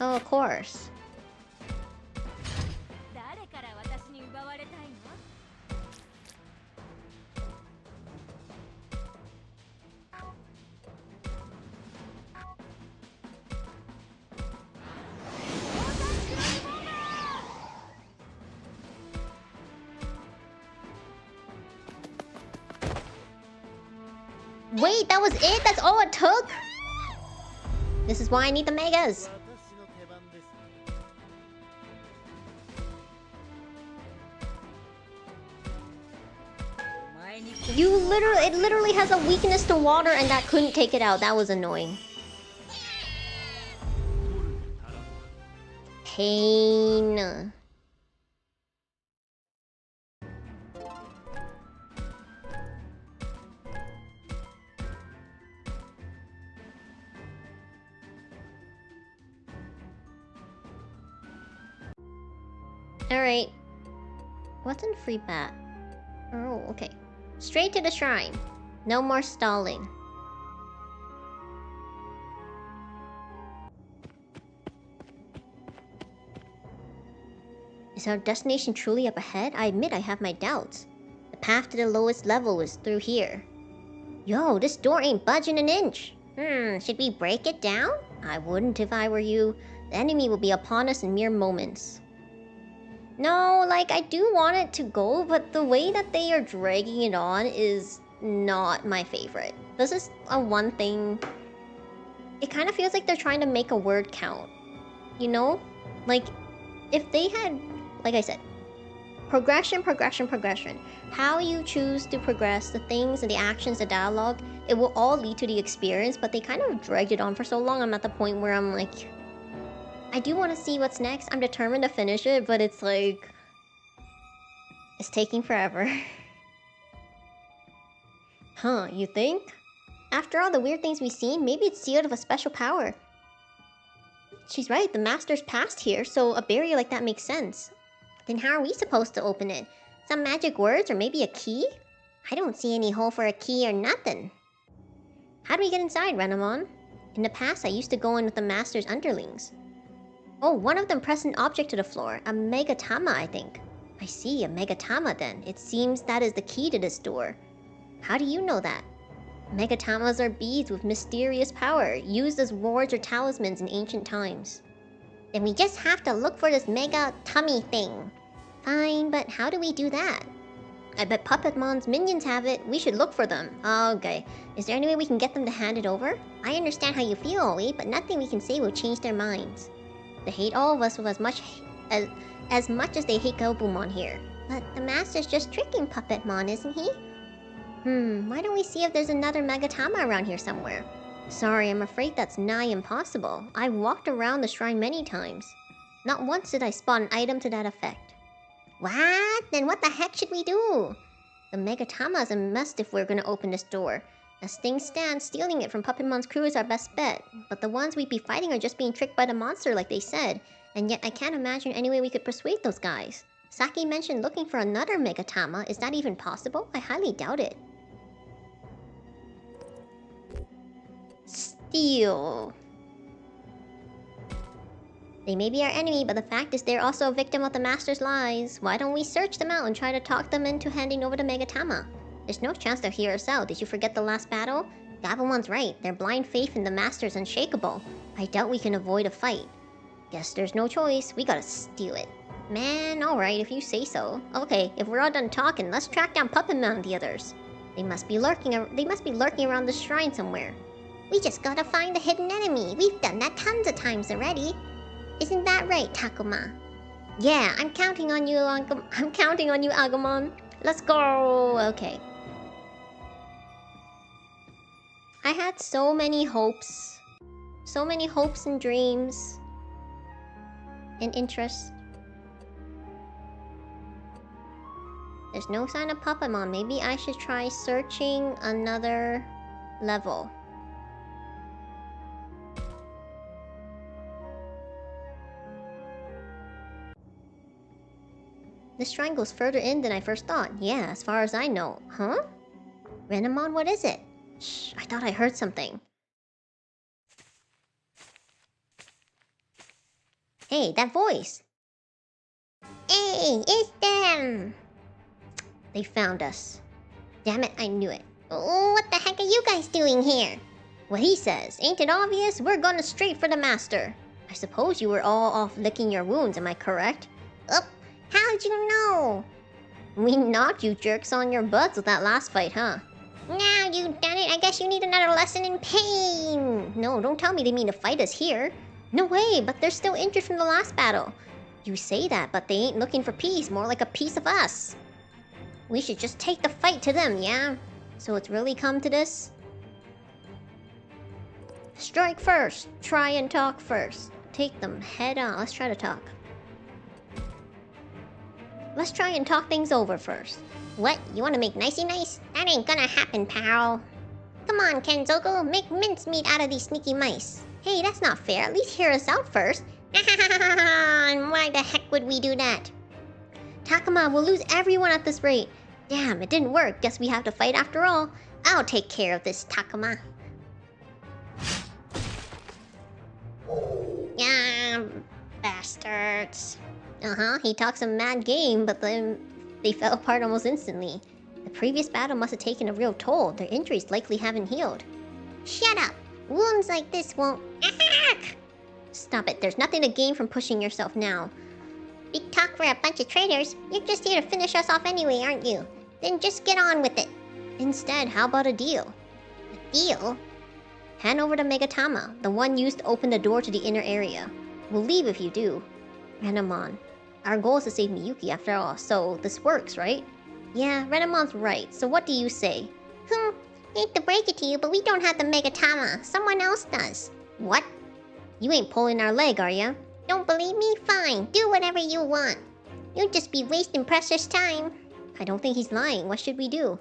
Oh, of course. Wait, that was it? That's all it took? This is why I need the Megas. It literally has a weakness to water and that couldn't take it out. That was annoying. Pain. Alright. What's in free bat? Oh, okay. Straight to the shrine. No more stalling. Is our destination truly up ahead? I admit I have my doubts. The path to the lowest level is through here. Yo, this door ain't budging an inch. Should we break it down? I wouldn't if I were you. The enemy will be upon us in mere moments. No, like, I do want it to go, but the way that they are dragging it on is not my favorite. This is a one thing... It kind of feels like they're trying to make a word count. You know? Like, if they had, like I said, progression. How you choose to progress, the things and the actions, the dialogue, it will all lead to the experience, but they kind of dragged it on for so long. I'm at the point where I'm like, I do want to see what's next. I'm determined to finish it, but it's like, it's taking forever. Huh, you think? After all the weird things we've seen, maybe it's sealed with a special power. She's right, the master's passed here, so a barrier like that makes sense. Then how are we supposed to open it? Some magic words or maybe a key? I don't see any hole for a key or nothing. How do we get inside, Renamon? In the past, I used to go in with the master's underlings. Oh, one of them pressed an object to the floor. A Megatama, I think. I see, a Megatama then. It seems that is the key to this door. How do you know that? Megatamas are beads with mysterious power, used as wards or talismans in ancient times. Then we just have to look for this mega tummy thing. Fine, but how do we do that? I bet Puppetmon's minions have it. We should look for them. Okay. Is there any way we can get them to hand it over? I understand how you feel, Oli, but nothing we can say will change their minds. They hate all of us with as much as they hate Gobumon here. But the master's just tricking Puppetmon, isn't he? Why don't we see if there's another Megatama around here somewhere? Sorry, I'm afraid that's nigh impossible. I've walked around the shrine many times. Not once did I spot an item to that effect. What? Then what the heck should we do? The Megatama is a must if we're gonna open this door. As things stand, stealing it from Puppetmon's crew is our best bet. But the ones we'd be fighting are just being tricked by the monster like they said. And yet I can't imagine any way we could persuade those guys. Saki mentioned looking for another Megatama. Is that even possible? I highly doubt it. Steal. They may be our enemy, but the fact is they're also a victim of the master's lies. Why don't we search them out and try to talk them into handing over the Megatama? There's no chance they'll hear us out. Did you forget the last battle? Gabumon's right. Their blind faith in the master is unshakable. I doubt we can avoid a fight. Guess there's no choice. We gotta steal it. Man, alright, if you say so. Okay, if we're all done talking, let's track down Puppetmon and the others. They must be lurking around the shrine somewhere. We just gotta find the hidden enemy. We've done that tons of times already. Isn't that right, Takuma? Yeah, I'm counting on you, Agumon. Let's go! Okay. I had so many hopes. So many hopes and dreams. And interests. There's no sign of Puppetmon. Maybe I should try searching another level. This shrine goes further in than I first thought. Yeah, as far as I know. Huh? Renamon, what is it? Shh, I thought I heard something. Hey, that voice! Hey, it's them! They found us. Damn it, I knew it. Oh, what the heck are you guys doing here? What he says. Ain't it obvious? We're going straight for the master. I suppose you were all off licking your wounds, am I correct? How'd you know? We knocked you jerks on your butts with that last fight, huh? Now you've done it, I guess you need another lesson in pain. No, don't tell me they mean to fight us here. No way, but they're still injured from the last battle. You say that, but they ain't looking for peace, more like a piece of us. We should just take the fight to them, yeah? So it's really come to this? Strike first. Try and talk first. Take them head on. Let's try to talk. Let's try and talk things over first. What? You want to make nicey nice? That ain't gonna happen, pal. Come on, Kenzoku. Make mincemeat out of these sneaky mice. Hey, that's not fair. At least hear us out first. And why the heck would we do that? Takuma, we'll lose everyone at this rate. Damn, it didn't work. Guess we have to fight after all. I'll take care of this, Takuma. Yeah, bastards. He talks a mad game, but then they fell apart almost instantly. The previous battle must have taken a real toll. Their injuries likely haven't healed. Shut up! Wounds like this won't... Stop it. There's nothing to gain from pushing yourself now. Big talk for a bunch of traitors. You're just here to finish us off anyway, aren't you? Then just get on with it. Instead, how about a deal? A deal? Hand over the Megatama, the one used to open the door to the inner area. We'll leave if you do. Renamon. Our goal is to save Miyuki after all, so this works, right? Yeah, Renamon's right. So what do you say? Hate to break it to you, but we don't have the Megatama. Someone else does. What? You ain't pulling our leg, are ya? Don't believe me? Fine. Do whatever you want. You'll just be wasting precious time. I don't think he's lying. What should we do?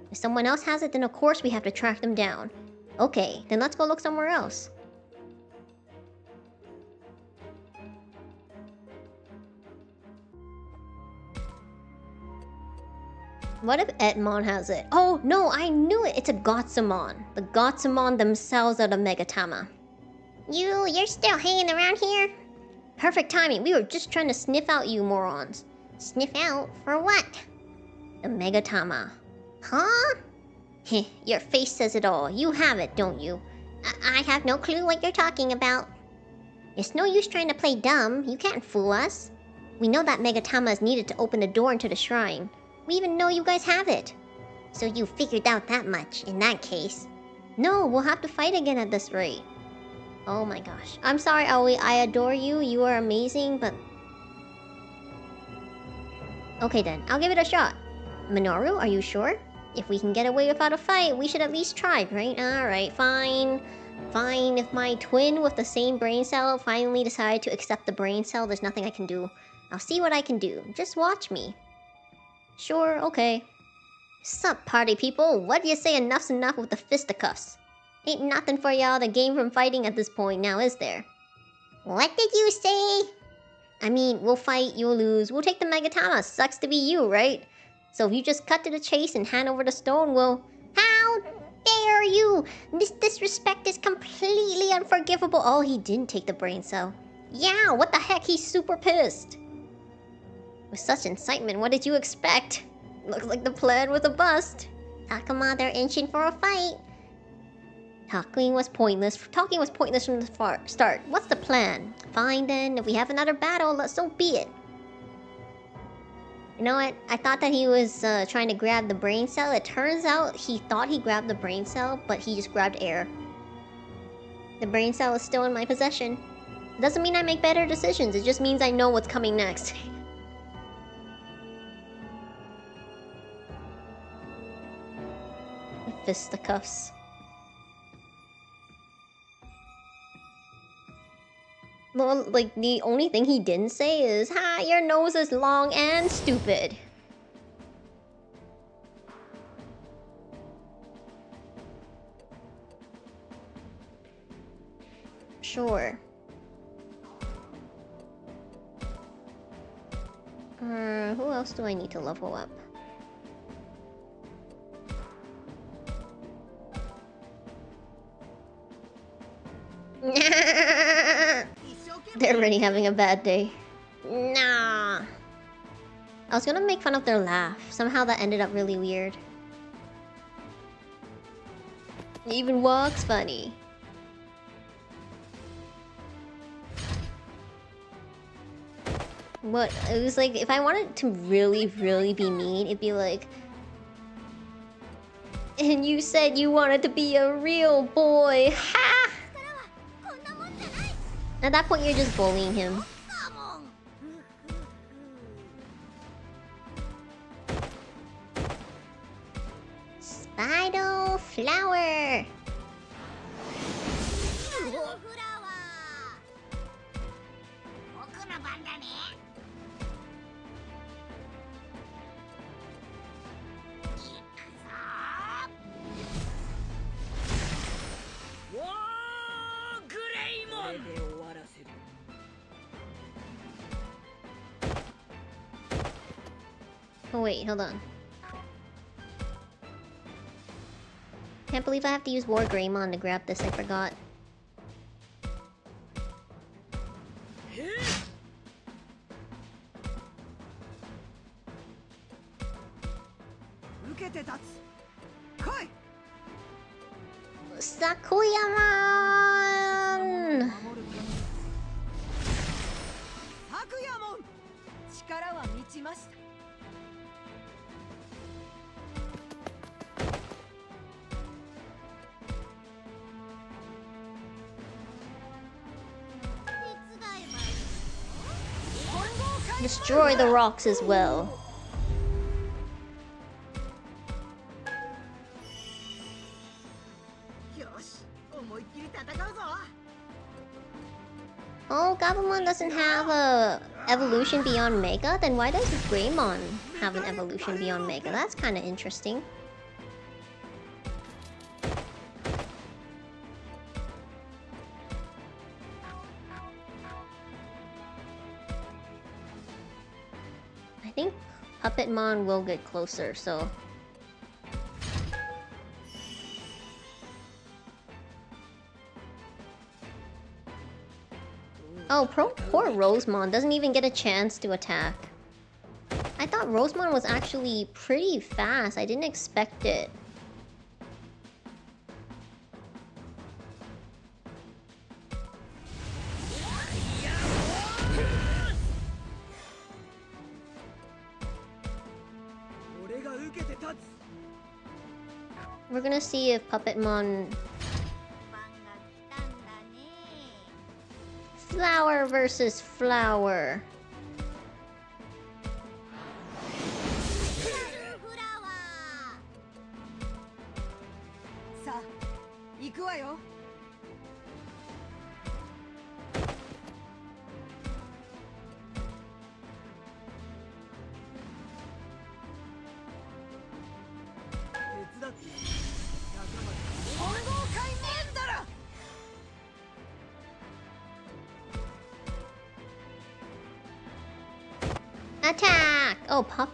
If someone else has it, then of course we have to track them down. Okay, then let's go look somewhere else. What if Etmon has it? Oh, no, I knew it! It's a Gotsumon. The Gotsumon themselves are the Megatama. You're still hanging around here? Perfect timing. We were just trying to sniff out you morons. Sniff out? For what? The Megatama. Huh? Heh, your face says it all. You have it, don't you? I have no clue what you're talking about. It's no use trying to play dumb. You can't fool us. We know that Megatama is needed to open the door into the shrine. We even know you guys have it. So you figured out that much, in that case. No, we'll have to fight again at this rate. Oh my gosh. I'm sorry, Aoi. I adore you. You are amazing, but... Okay then, I'll give it a shot. Minoru, are you sure? If we can get away without a fight, we should at least try, right? Alright, fine. Fine, if my twin with the same brain cell finally decided to accept the brain cell, there's nothing I can do. I'll see what I can do. Just watch me. Sure, okay. Sup, party people? What do you say enough's enough with the fisticuffs? Ain't nothing for y'all to gain from fighting at this point now, is there? What did you say? I mean, we'll fight, you'll lose. We'll take the Megatama. Sucks to be you, right? So if you just cut to the chase and hand over the stone, we'll... How dare you! This disrespect is completely unforgivable. Oh, he didn't take the brain cell. Yeah, what the heck? He's super pissed. With such incitement, what did you expect? Looks like the plan was a bust. Takuma, they're inching for a fight. Talking was pointless from the start. What's the plan? Fine then, if we have another battle, so be it. You know what? I thought that he was trying to grab the brain cell. It turns out he thought he grabbed the brain cell, but he just grabbed air. The brain cell is still in my possession. It doesn't mean I make better decisions, it just means I know what's coming next. Fisticuffs. Well, like, the only thing he didn't say is, ha, your nose is long and stupid. Sure. Who else do I need to level up? They're already having a bad day. Nah. I was gonna make fun of their laugh. Somehow that ended up really weird. It even walks funny. What? It was like, if I wanted to really, really be mean, it'd be like... And you said you wanted to be a real boy. Ha! At that point, you're just bullying him. Spider flower. Oh wait, hold on. Can't believe I have to use War Greymon to grab this, I forgot. Sakuyamon! Sakuyamon! 力は満ちました。Destroy the rocks as well. Oh, Gabumon doesn't have a evolution beyond Mega? Then why does Greymon have an evolution beyond Mega? That's kind of interesting. I think Puppetmon will get closer, so... Oh, poor Rosemon doesn't even get a chance to attack. I thought Rosemon was actually pretty fast. I didn't expect it. We're gonna see if Puppetmon... Flower versus flower. Attack! Oh, Pup.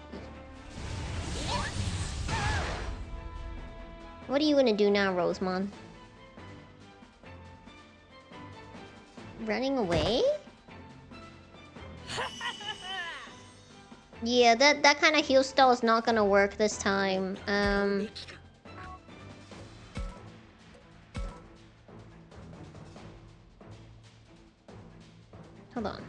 What are you gonna do now, Rosemon? Running away? Yeah, that kind of heal style is not gonna work this time. Hold on.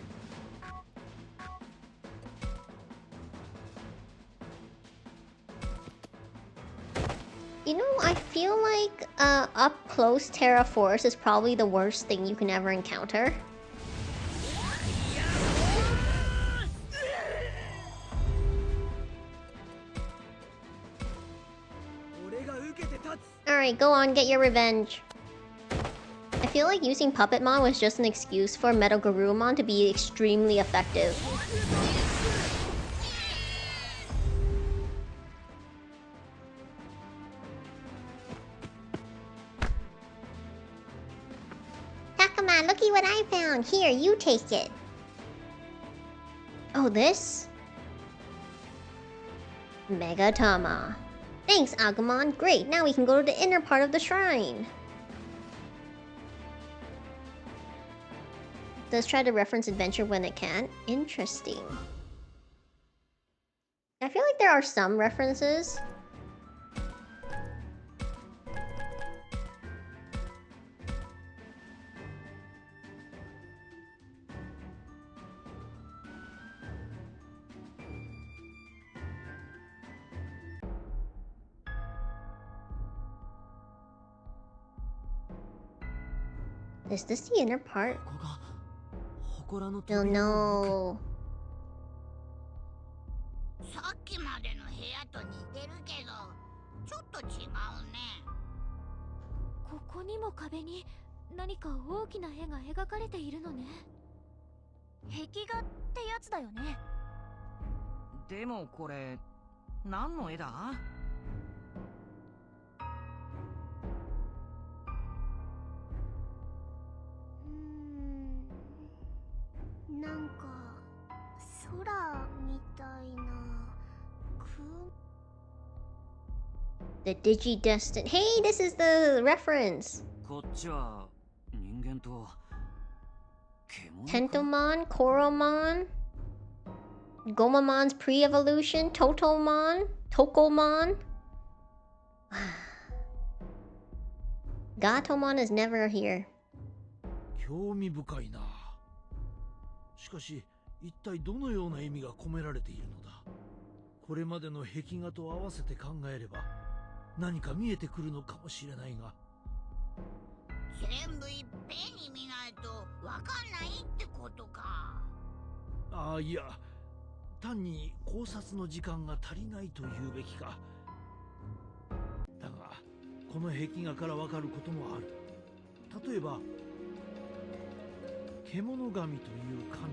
You know, I feel like up close Terra Force is probably the worst thing you can ever encounter. Alright, go on, get your revenge. I feel like using Puppetmon was just an excuse for Metagarurumon to be extremely effective. Takamon, looky what I found! Here, you take it! Oh, this? Megatama. Thanks, Agumon. Great, now we can go to the inner part of the shrine. Does try to reference adventure when it can. Interesting. I feel like there are some references. Is this the inner part? Oh no. さっきまでの部屋と似てるけど、ちょっと違うね。ここにも壁に何か大きな絵が描かれているのね。壁画ってやつだよね。でもこれ何の絵だ？なんか空みたいな。The Digidestin. Hey, this is the reference. こっちは人間と獣か。 Tentomon, Koromon, Gomamon's pre-evolution, Totomon, Tokomon. Gatomon is never here. 興味深いな。しかし一体どのような意味が込められているのだ。これまでの壁画と合わせて考えれば何か見えてくるのかもしれないが。全部いっぺんに見ないとわかんないってことか。ああ、いや、単に考察の時間が足りないと言うべきか。だがこの壁画からわかることもある。例えば獣神という神、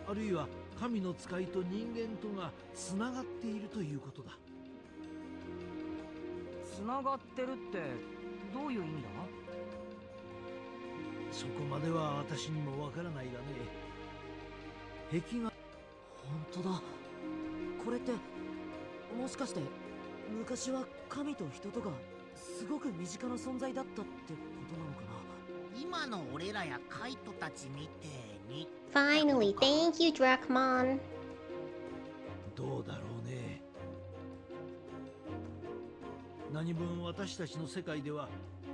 あるいは神の使いと人間とがつながっているということだ。つながってるってどういう意味だ？そこまでは私にもわからないがね。壁画、本当だ。これってもしかして昔は神と人とがすごく身近な存在だったってことなのかな。今の俺らやカイトたちみてえに。 Finally, thank you, Drachmon. どうだろうね。何分私たちの世界では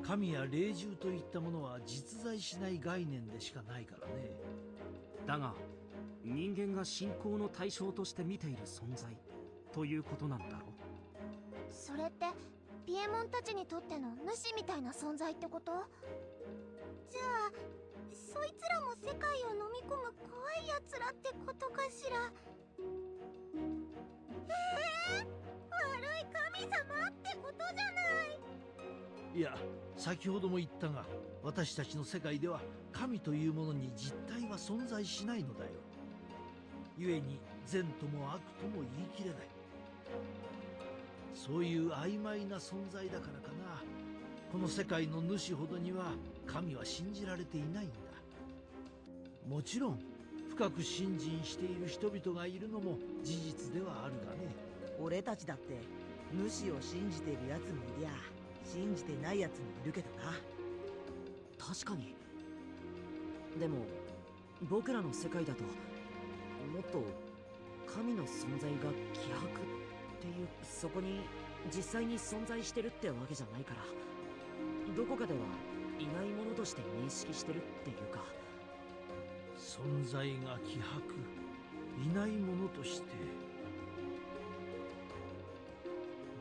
神や霊獣といったものは実在しない概念でしかないからね。だが人間が信仰の対象として見ている存在ということなんだろう。それってピエモンたちにとっての主みたいな存在ってこと？じゃあそいつらも世界を飲み込む怖いやつらってことかしら。悪い神様ってことじゃない。いや、先ほども言ったが、私たちの世界では神というものに実体は存在しないのだよ。故に善とも悪とも言い切れない。そういう曖昧な存在だからかな。この世界の主ほどには神は信じられていないんだ。もちろん深く信心している人々がいるのも事実ではあるがね。俺たちだって主を信じてるやつもいりゃ信じてないやつもいるけどな。確かに。でも僕らの世界だともっと神の存在が希薄っていう、そこに実際に存在してるってわけじゃないから、どこかではいないものとして認識してるっていうか。存在が希薄、いないものとして。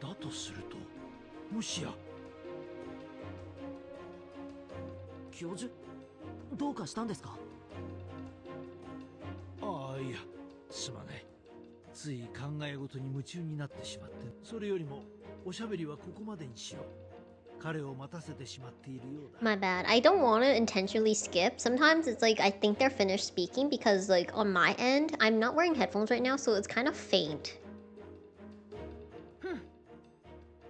だとするともしや。教授、どうかしたんですか？ああ、いや、すまない。つい考え事に夢中になってしまって。それよりもおしゃべりはここまでにしよう。彼を待たせてしまっているようだ。 My bad. I don't want to intentionally skip. Sometimes it's like I think they're finished speaking because like on my end, I'm not wearing headphones right now, so it's kind of faint.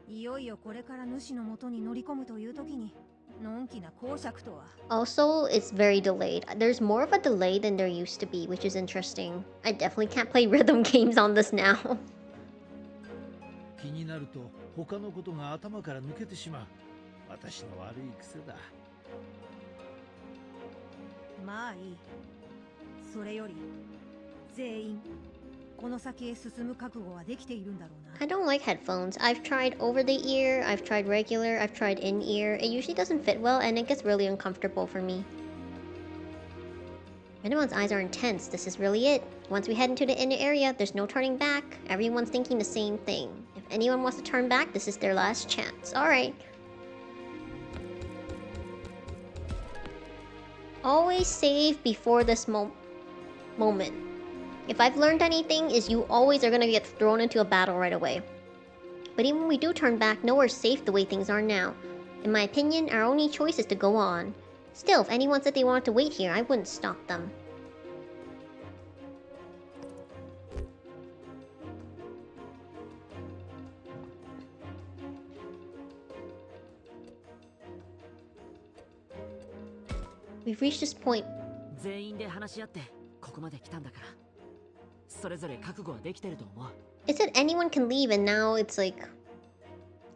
いよいよこれから主の元に乗り込むという時にのんきな講釈とは。 Also, it's very delayed. There's more of a delay than there used to be, which is interesting. I definitely can't play rhythm games on this now. 気になると他のことが頭から抜けてしまう。私の悪い癖だ。まあいい。それより全員この先へ進む覚悟はできているんだろうな。 I don't like headphones. I've tried over the ear, I've tried regular, I've tried in ear. It usually doesn't fit well and it gets really uncomfortable for me. Everyone's eyes are intense. This is really it. Once we head into the inner area, there's no turning back. Everyone's thinking the same thing. If anyone wants to turn back, this is their last chance. Alright. Always save before this moment. If I've learned anything, is you always are gonna get thrown into a battle right away. But even when we do turn back, nowhere's safe the way things are now. In my opinion, our only choice is to go on. Still, if anyone said they wanted to wait here, I wouldn't stop them. We've reached this point. 全員で話し合ってここまで来たんだから、それぞれ覚悟はできてると思う。 It said anyone can leave and now it's like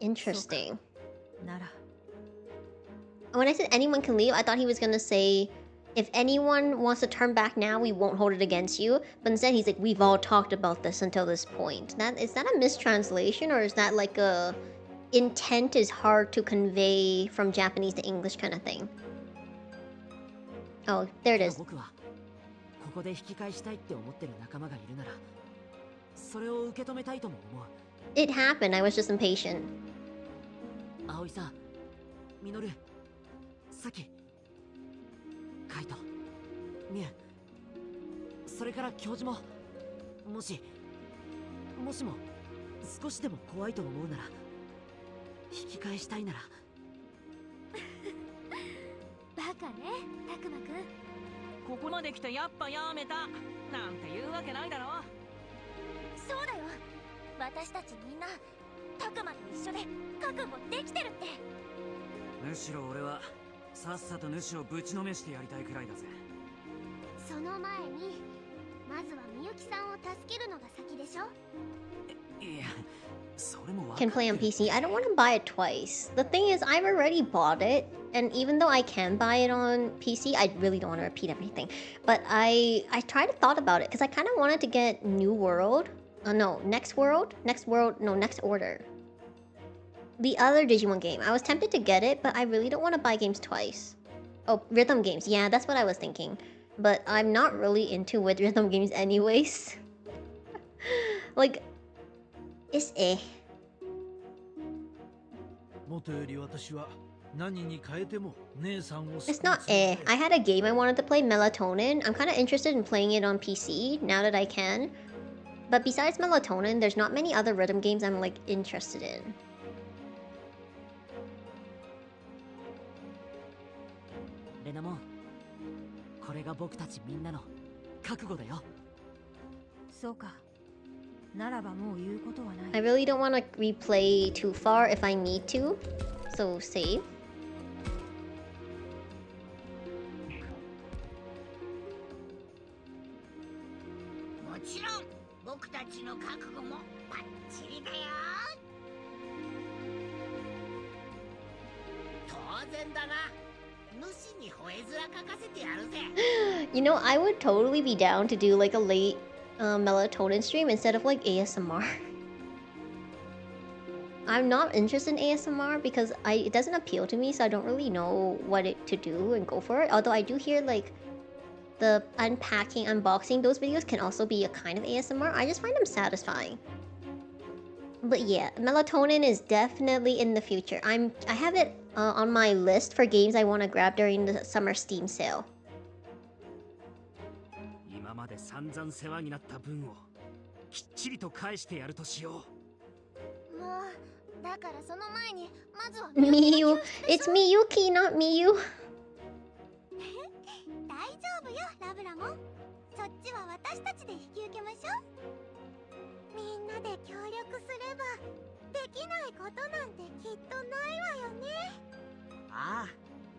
interesting. なら When I said anyone can leave, I thought he was gonna say if anyone wants to turn back now, we won't hold it against you. But instead he's like, we've all talked about this until this point. Is that a mistranslation, or is that like a intent is hard to convey from Japanese to English kind of thing? Oh, there it is. 僕はここで引き返したいって思ってる仲間がいるなら、それを受け止めたいとも思う。 It happened, I was just impatient. 葵さん、ミノル、サキ、カイト、ミュウ、それから教授も、もしもしも少しでも怖いと思うなら引き返したいなら。バカね、たくまくん。ここまで来てやっぱやめたなんて言うわけないだろ。そうだよ、私たちみんなたくまと一緒で覚悟できてるって。むしろ俺はさっさと主をぶちのめしてやりたいくらいだぜ。その前にまずはみゆきさんを助けるのが先でしょ。いや、それも Can play on PC. I don't want to buy it twice. The thing is, I've already bought it, and even though I can buy it on PC, I really don't want to repeat everything. But I tried to thought about it because I kind of wanted to get New World. No, Next Order. The other Digimon game. I was tempted to get it, but I really don't want to buy games twice. Oh, rhythm games. Yeah, that's what I was thinking. But I'm not really into with rhythm games anyways. Like, it's eh. 元より私は何に変えても姉さんを It's not eh. I had a game I wanted to play, Melatonin. I'm kind of interested in playing it on PC now that I can. But besides Melatonin, there's not many other rhythm games I'm like interested in. レナモン、これが僕たちみんなの覚悟だよ。そうか。ならばもう言うことはない。 I really don't want to replay too far if I need to. So save. もちろん僕たちの覚悟もバッチリだよ。当然だな。主に吠え面かかせてやるぜ。You know, I would totally be down to do like a late melatonin stream instead of like ASMR. I'm not interested in ASMR because it doesn't appeal to me, so I don't really know what to do and go for it. Although I do hear like the unpacking, unboxing, those videos can also be a kind of ASMR. I just find them satisfying. But yeah, melatonin is definitely in the future. I have it on my list for games I want to grab during the summer Steam sale. 今まで散々世話になった分をきっちりと返してやるとしよう。もうだからその前にまずは Miyu, it's Miyuki, not Miyu. 大丈夫よ、ラブラモン。そっちは私たちで引き受けましょう。みんなで協力すればできないことなんてきっとないわよね。ああ、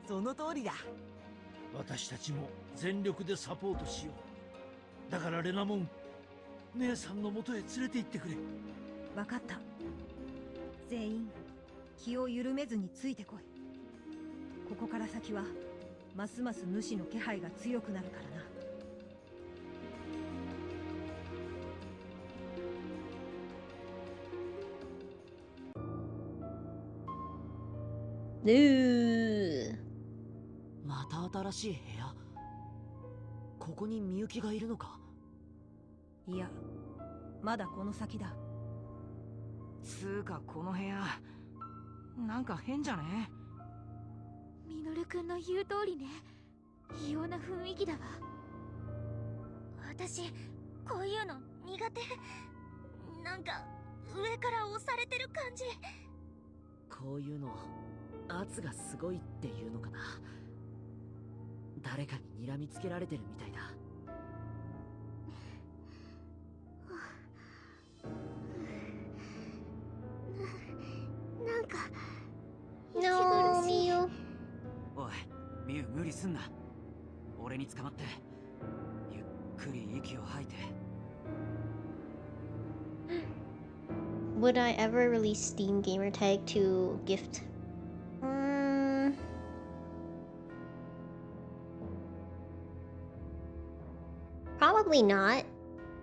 その通りだ。私たちも全力でサポートしよう。だからレナモン、姉さんの元へ連れて行ってくれ。わかった。全員気を緩めずについてこい。ここから先はますます主の気配が強くなるからな。また新しい部屋。ここにみゆきがいるのか。いや、まだこの先だ。つーかこの部屋なんか変じゃね。ミノルくんの言う通りね。異様な雰囲気だわ。私こういうの苦手。なんか上から押されてる感じ。こういうの圧がすごいっていうのかな。誰かに睨みつけられてるみたいだ。なんか No, Miyu. おい、ミュウ無理すんな。俺に捕まってゆっくり息を吐いて。Would I ever release Steam gamer tag to gift? Probably not.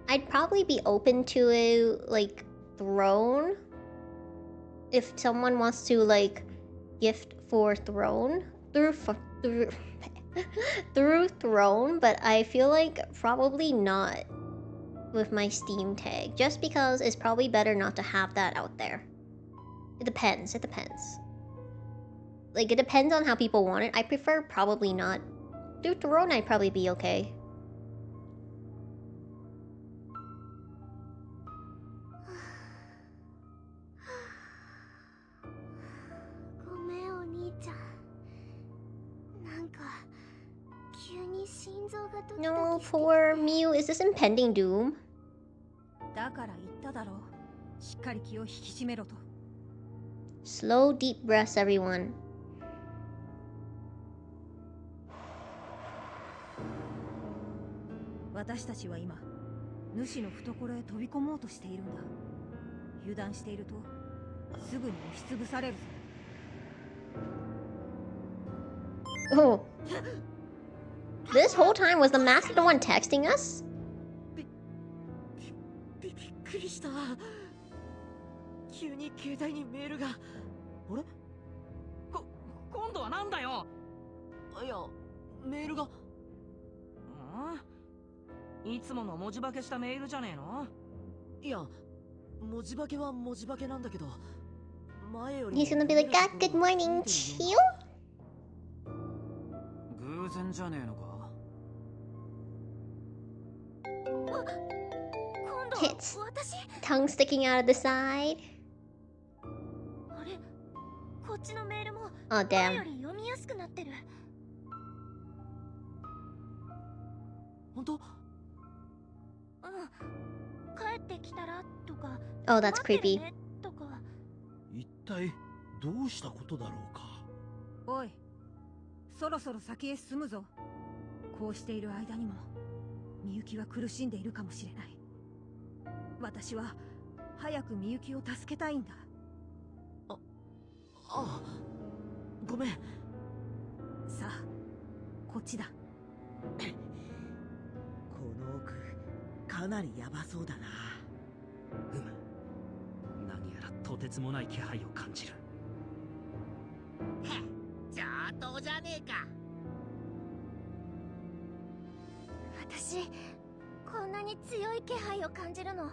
I'd probably be open to a like throne if someone wants to like gift for throne through through throne, but I feel like probably not with my Steam tag, just because it's probably better not to have that out there. It depends. Like, it depends on how people want it. I prefer probably not. Through throne, I'd probably be okay. 臓がドキドキ No, してきて poor Mew. Is this impending doom? だから言っただろう。しっかり気を引き締めろと。 Slow, deep breaths, everyone. 私たちは今、主の懐へ飛び込もうとしているんだ。油断していると、すぐに押しつぶされるぞ。 Oh. This whole time was the master the one texting us? びっくりした。急に携帯にメールが。あれ？今度はなんだよ。いや、メールが。いつもの文字化けしたメールじゃねえの？いや、文字化けは文字化けなんだけど、前より。 He's gonna be like, ah, good morning, chill? 偶然じゃねえのか。 Hits. Tongue sticking out of the side. あれ、こっちのメールも Oh, 前よ damn. り読みやすくなってる。本当？うん。帰ってきたらとか。 Oh, that's 待ってる creepy. ねとか。一体どうしたことだろうか。おい、そろそろ先へ進むぞ。こうしている間にも、みゆきは苦しんでいるかもしれない。私は早くみゆきを助けたいんだ。ああ、ごめん。さあ、こっちだ。この奥かなりヤバそうだな。何やらとてつもない気配を感じる。上等じゃねえか。私こんなに強い気配を感じるの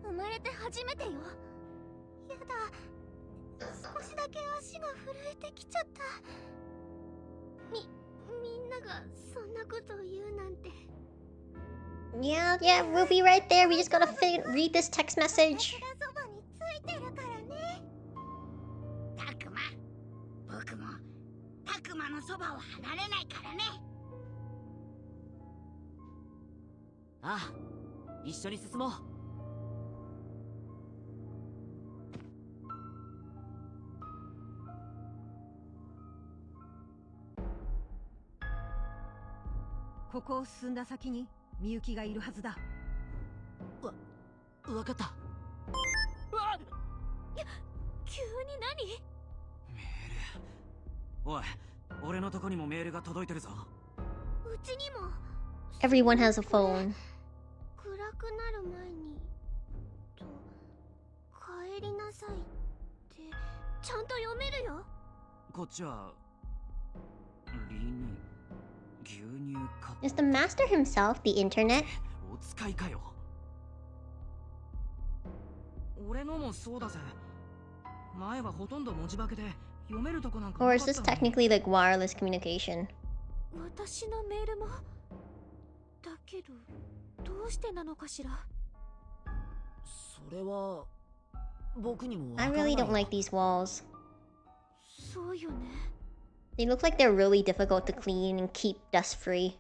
生まれて初めてよ。やだ、少しだけ足が震えてきちゃった。みんながそんなことを言うなんて。 Yeah, we'll be right there. We just gotta read this text message. そばについてるからね。たくま、僕もたくまのそばを離れないからね。ああ、一緒に進もう。ここを進んだ先にみゆきがいるはずだ。わかった。急に何？メール。おい、俺のとこにもメールが届いてるぞ。うちにも。 Everyone has a phone. 暗くなる前にと帰りなさいってちゃんと読めるよ。こっちはリニ牛乳か。 Is the master himself the internet? お使いかよ。俺のもそうだぜ。前はほとんど文字化けで読めるとこなんか Or な is かった this のに。 technically like wireless communication? 私のメールも。だけど、どうしてなのかしら。それは僕にもわか I らない really よ。 don't like these walls. そうよね。 They look like they're really difficult to clean and keep dust free.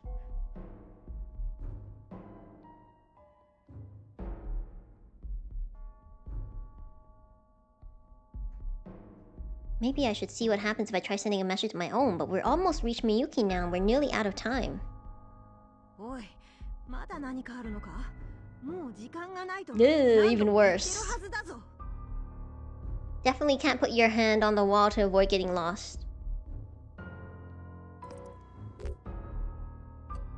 Maybe I should see what happens if I try sending a message of my own, but we're almost reached Miyuki now. We're nearly out of time. おい、まだ何かあるのか？もう時間がないと。 Even worse. 言ってるはずだぞ。 Definitely can't put your hand on the wall to avoid getting lost.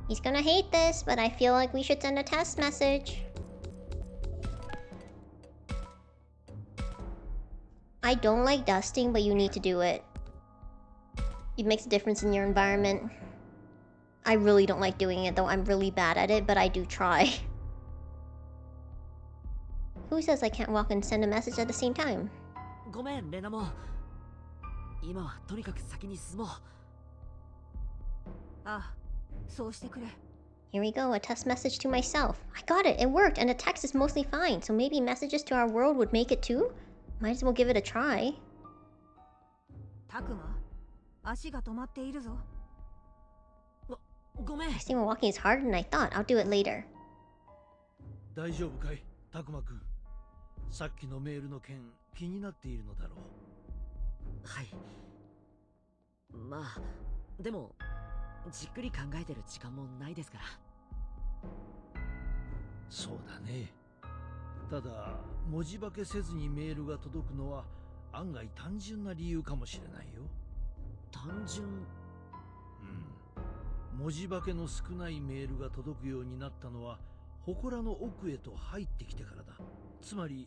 He's gonna hate this, but I feel like we should send a test message. I don't like dusting, but you need to do it. It makes a difference in your environment. I really don't like doing it, though. I'm really bad at it, but I do try. Who says I can't walk and send a message at the same time? ごめん、レナモン。今はとにかく先に進もう。ああ、そうしてくれ。 Here we go, a test message to myself. I got it, it worked, and the text is mostly fine, so maybe messages to our world would make it too? Might as well give it a try. たくま、足が止まっているぞ。ごめん。 Texting while walking is harder than I thought. I'll do it later. 大丈夫かい、たくまくん。さっきのメールの件、気になっているのだろう。はい。まあ、でも、じっくり考えてる時間もないですから。そうだね。ただ、文字化けせずにメールが届くのは案外単純な理由かもしれないよ。単純。文字化けの少ないメールが届くようになったのは祠の奥へと入ってきてからだ。つまり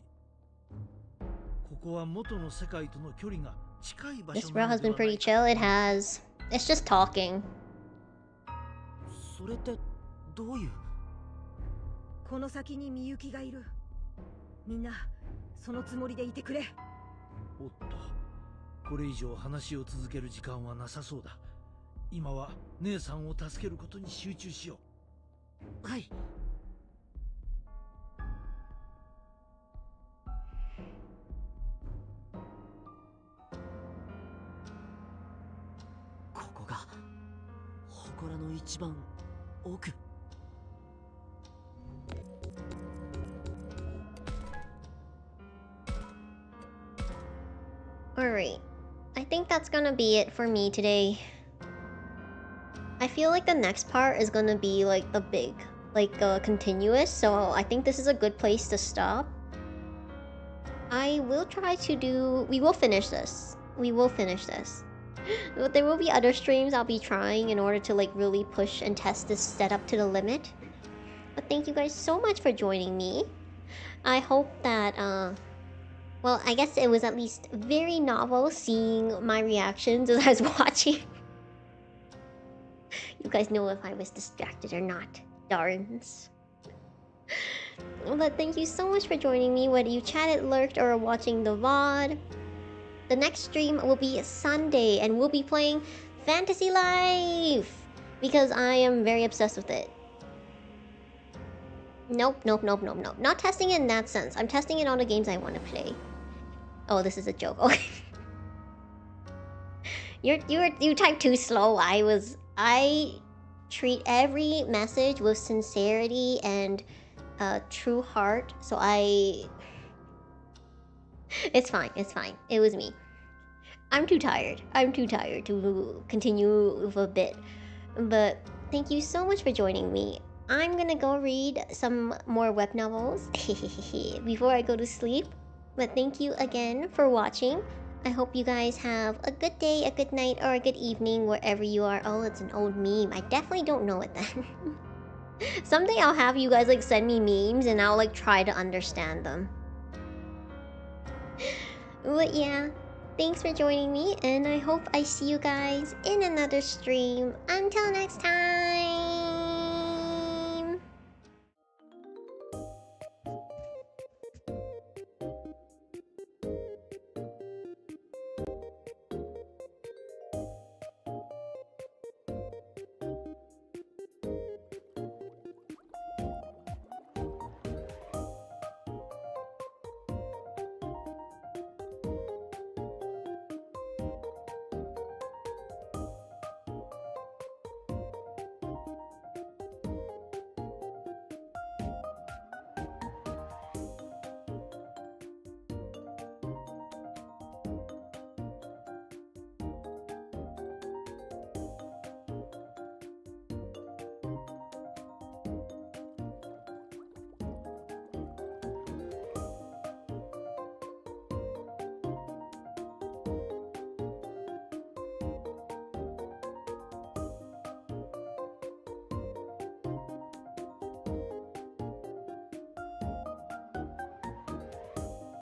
ここは元の世界との距離が近い場 This 所 route なの has で been はない pretty か。 chill. It has. It's just talking. それってどういう。この先にみゆきがいる。みんなそのつもりでいてくれ。おっと、これ以上話を続ける時間はなさそうだ。今は姉さんを助けることに集中しよう。はい。ここが祠の一番奥。Alright. I think that's gonna be it for me today. I feel like the next part is gonna be like the big, like continuous, so I think this is a good place to stop. I will try to do... We will finish this. We will finish this. But there will be other streams I'll be trying in order to like really push and test this setup to the limit. But thank you guys so much for joining me. I hope that, well, I guess it was at least very novel seeing my reactions as I was watching. You guys know if I was distracted or not. Darns. But thank you so much for joining me, whether you chatted, lurked, or are watching the VOD. The next stream will be Sunday, and we'll be playing Fantasy Life! Because I am very obsessed with it. Nope. Not testing it in that sense. I'm testing it on the games I want to play. Oh, this is a joke. Okay. You typed too slow. I treat every message with sincerity and true heart. So it's fine. It was me. I'm too tired to continue with a bit. But thank you so much for joining me. I'm gonna go read some more web novels before I go to sleep. But thank you again for watching. I hope you guys have a good day, a good night, or a good evening wherever you are. Oh, it's an old meme. I definitely don't know it then. Someday I'll have you guys like send me memes and I'll like try to understand them. But yeah, thanks for joining me and I hope I see you guys in another stream. Until next time!